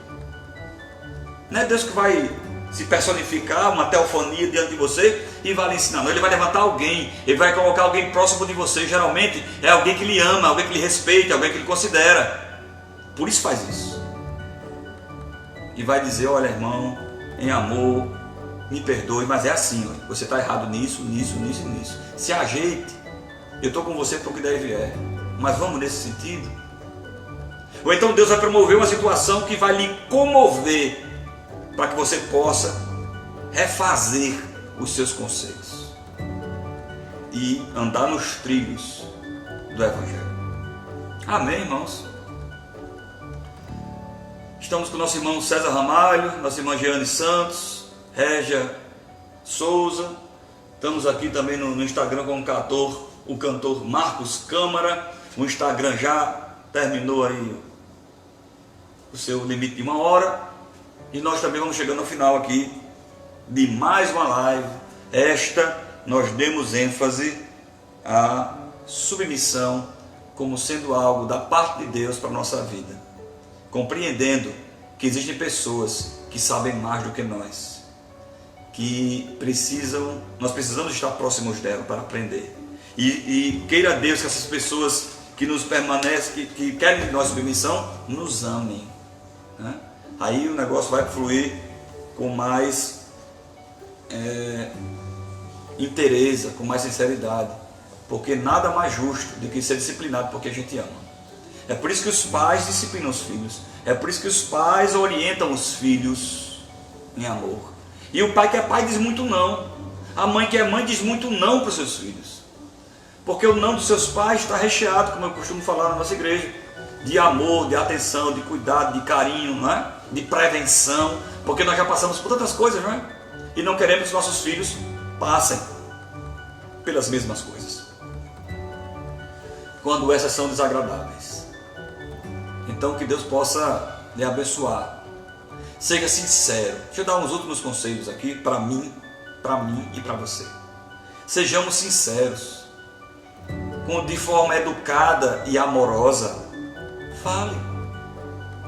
Não é Deus que vai se personificar, uma teofania diante de você e vai lhe ensinar. Não, Ele vai levantar alguém, Ele vai colocar alguém próximo de você. Geralmente é alguém que lhe ama, alguém que lhe respeita, alguém que lhe considera. Por isso faz isso. E vai dizer: olha, irmão, em amor, me perdoe, mas é assim, olha, você está errado nisso, nisso, nisso e nisso. Se ajeite, eu estou com você para o que deve é. Mas vamos nesse sentido? Ou então Deus vai promover uma situação que vai lhe comover, para que você possa refazer os seus conceitos e andar nos trilhos do Evangelho. Amém, irmãos? Estamos com nosso irmão César Ramalho, nossa irmã Jeane Santos, Régia Souza. Estamos aqui também no Instagram com o cantor Marcos Câmara. O Instagram já terminou aí o seu limite de 1 hora. E nós também vamos chegando ao final aqui de mais uma live. Esta nós demos ênfase à submissão como sendo algo da parte de Deus para a nossa vida, compreendendo que existem pessoas que sabem mais do que nós, que nós precisamos estar próximos dela para aprender. E queira Deus que essas pessoas que nos permanecem, que querem de nós submissão, nos amem, né? Aí o negócio vai fluir com mais inteireza, com mais sinceridade, porque nada mais justo do que ser disciplinado porque a gente ama. É por isso que os pais disciplinam os filhos, é por isso que os pais orientam os filhos em amor. E o pai que é pai diz muito não, a mãe que é mãe diz muito não para os seus filhos, porque o não dos seus pais está recheado, como eu costumo falar na nossa igreja, de amor, de atenção, de cuidado, de carinho, não é? De prevenção, porque nós já passamos por tantas coisas, não é? E não queremos que nossos filhos passem pelas mesmas coisas, quando essas são desagradáveis. Então que Deus possa lhe abençoar. Seja sincero. Deixa eu dar uns últimos conselhos aqui para mim e para você. Sejamos sinceros, de forma educada e amorosa. Fale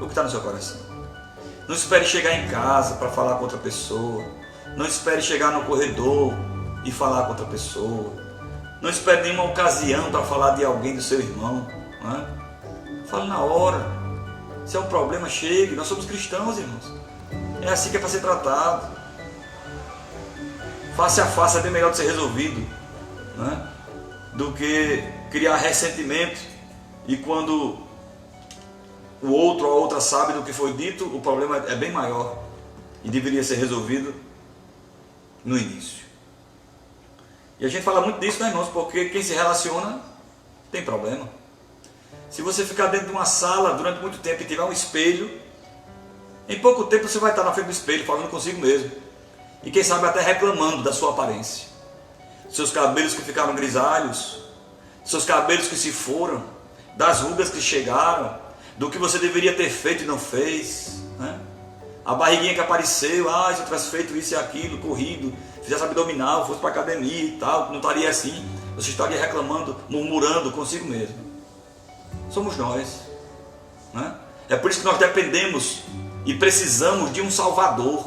o que está no seu coração. Não espere chegar em casa para falar com outra pessoa. Não espere chegar no corredor e falar com outra pessoa. Não espere nenhuma ocasião para falar de alguém do seu irmão, não é? Fale na hora. Se é um problema, chegue. Nós somos cristãos, irmãos. É assim que é para ser tratado. Face a face é bem melhor de ser resolvido, não é? Do que criar ressentimento. E quando o outro ou a outra sabe do que foi dito, o problema é bem maior e deveria ser resolvido no início. E a gente fala muito disso, né, irmãos? Porque quem se relaciona tem problema. Se você ficar dentro de uma sala durante muito tempo e tiver um espelho, em pouco tempo você vai estar na frente do espelho falando consigo mesmo. E quem sabe até reclamando da sua aparência. Seus cabelos que ficaram grisalhos, seus cabelos que se foram, das rugas que chegaram, do que você deveria ter feito e não fez, né? A barriguinha que apareceu, se eu tivesse feito isso e aquilo, corrido, fizesse abdominal, fosse para a academia e tal, não estaria assim. Você estaria reclamando, murmurando consigo mesmo. Somos nós, né? É por isso que nós dependemos e precisamos de um Salvador,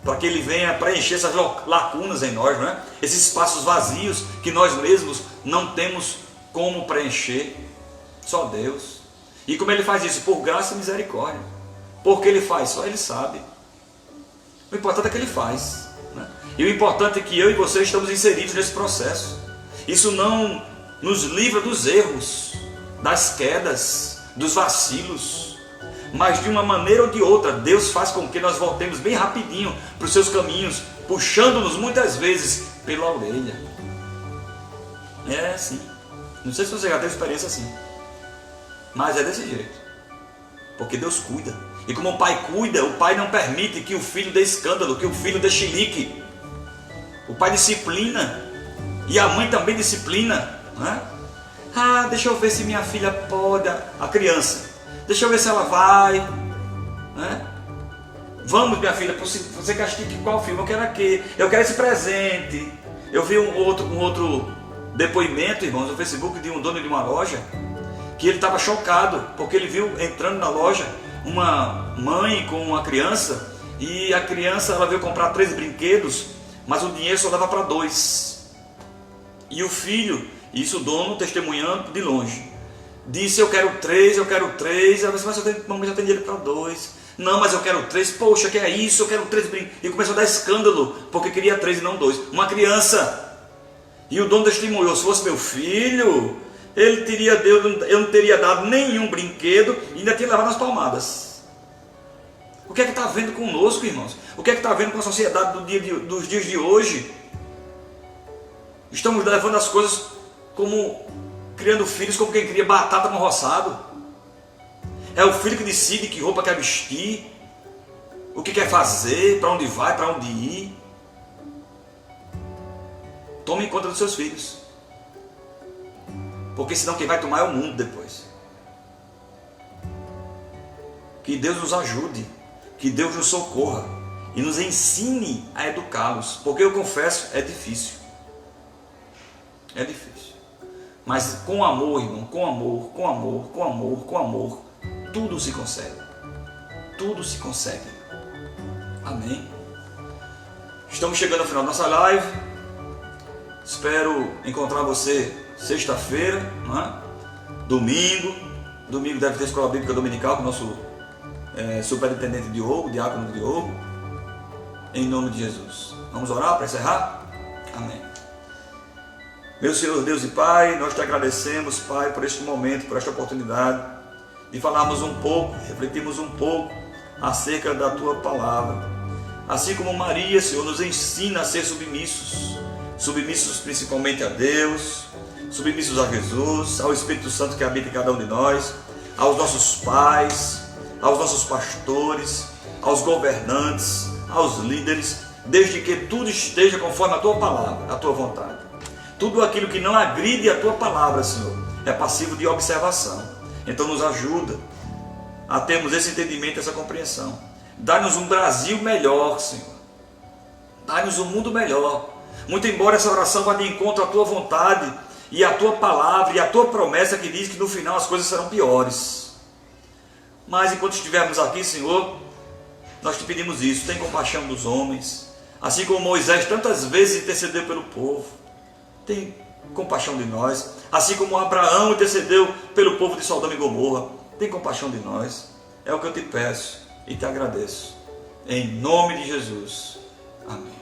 para que Ele venha preencher essas lacunas em nós, não é? Esses espaços vazios que nós mesmos não temos como preencher. Só Deus. E como Ele faz isso? Por graça e misericórdia. Porque Ele faz? Só Ele sabe. O importante é que Ele faz, né? E o importante é que eu e você estamos inseridos nesse processo. Isso não nos livra dos erros, das quedas, dos vacilos, mas de uma maneira ou de outra, Deus faz com que nós voltemos bem rapidinho para os seus caminhos, puxando-nos muitas vezes pela orelha. É assim. Não sei se você já teve experiência assim, mas é desse jeito, porque Deus cuida. E como o pai cuida, o pai não permite que o filho dê escândalo, que o filho dê chilique. O pai disciplina, e a mãe também disciplina, né? Deixa eu ver se minha filha pode, a criança, deixa eu ver se ela vai, né? Vamos, minha filha, você quer assistir qual filme? Eu quero aqui, eu quero esse presente. Eu vi um outro depoimento, irmãos, no Facebook, de um dono de uma loja, que ele estava chocado, porque ele viu entrando na loja uma mãe com uma criança, e a criança ela veio comprar 3 brinquedos, mas o dinheiro só dava para 2. E o filho, isso o dono testemunhando de longe, disse: eu quero 3, eu quero 3. Ela disse: mas mamãe já tem dinheiro para 2. Não, mas eu quero 3. Poxa, que é isso? Eu quero 3 brinquedos. E começou a dar escândalo, porque queria 3 e não 2. Uma criança. E o dono testemunhou: se fosse meu filho, eu não teria dado nenhum brinquedo e ainda tinha levado nas palmadas. O que é que está havendo conosco, irmãos? O que é que está havendo com a sociedade dos dias de hoje? Estamos levando as coisas como, criando filhos como quem cria batata no roçado. É o filho que decide que roupa quer vestir, o que quer fazer, para onde vai, para onde ir. Tome conta dos seus filhos, porque senão quem vai tomar é o mundo depois. Que Deus nos ajude, que Deus nos socorra e nos ensine a educá-los, porque eu confesso, é difícil. É difícil. Mas com amor, irmão, com amor, com amor, com amor, com amor, tudo se consegue. Tudo se consegue. Amém? Estamos chegando ao final da nossa live. Espero encontrar você sexta-feira, não é? Domingo deve ter escola bíblica dominical com o nosso superintendente Diogo, diácono Diogo, em nome de Jesus. Vamos orar para encerrar? Amém. Meu Senhor Deus e Pai, nós te agradecemos, Pai, por este momento, por esta oportunidade de falarmos um pouco, refletirmos um pouco acerca da Tua Palavra. Assim como Maria, Senhor, nos ensina a ser submissos principalmente a Deus, submissos a Jesus, ao Espírito Santo que habita em cada um de nós, aos nossos pais, aos nossos pastores, aos governantes, aos líderes, desde que tudo esteja conforme a Tua Palavra, a Tua vontade. Tudo aquilo que não agride a Tua Palavra, Senhor, é passivo de observação. Então nos ajuda a termos esse entendimento, essa compreensão. Dá-nos um Brasil melhor, Senhor. Dá-nos um mundo melhor. Muito embora essa oração vá de encontro à Tua vontade e à Tua Palavra e à Tua promessa que diz que no final as coisas serão piores. Mas enquanto estivermos aqui, Senhor, nós te pedimos isso: tem compaixão dos homens, assim como Moisés tantas vezes intercedeu pelo povo. Tem compaixão de nós, assim como Abraão intercedeu pelo povo de Sodoma e Gomorra. Tem compaixão de nós. É o que eu te peço e te agradeço. Em nome de Jesus. Amém.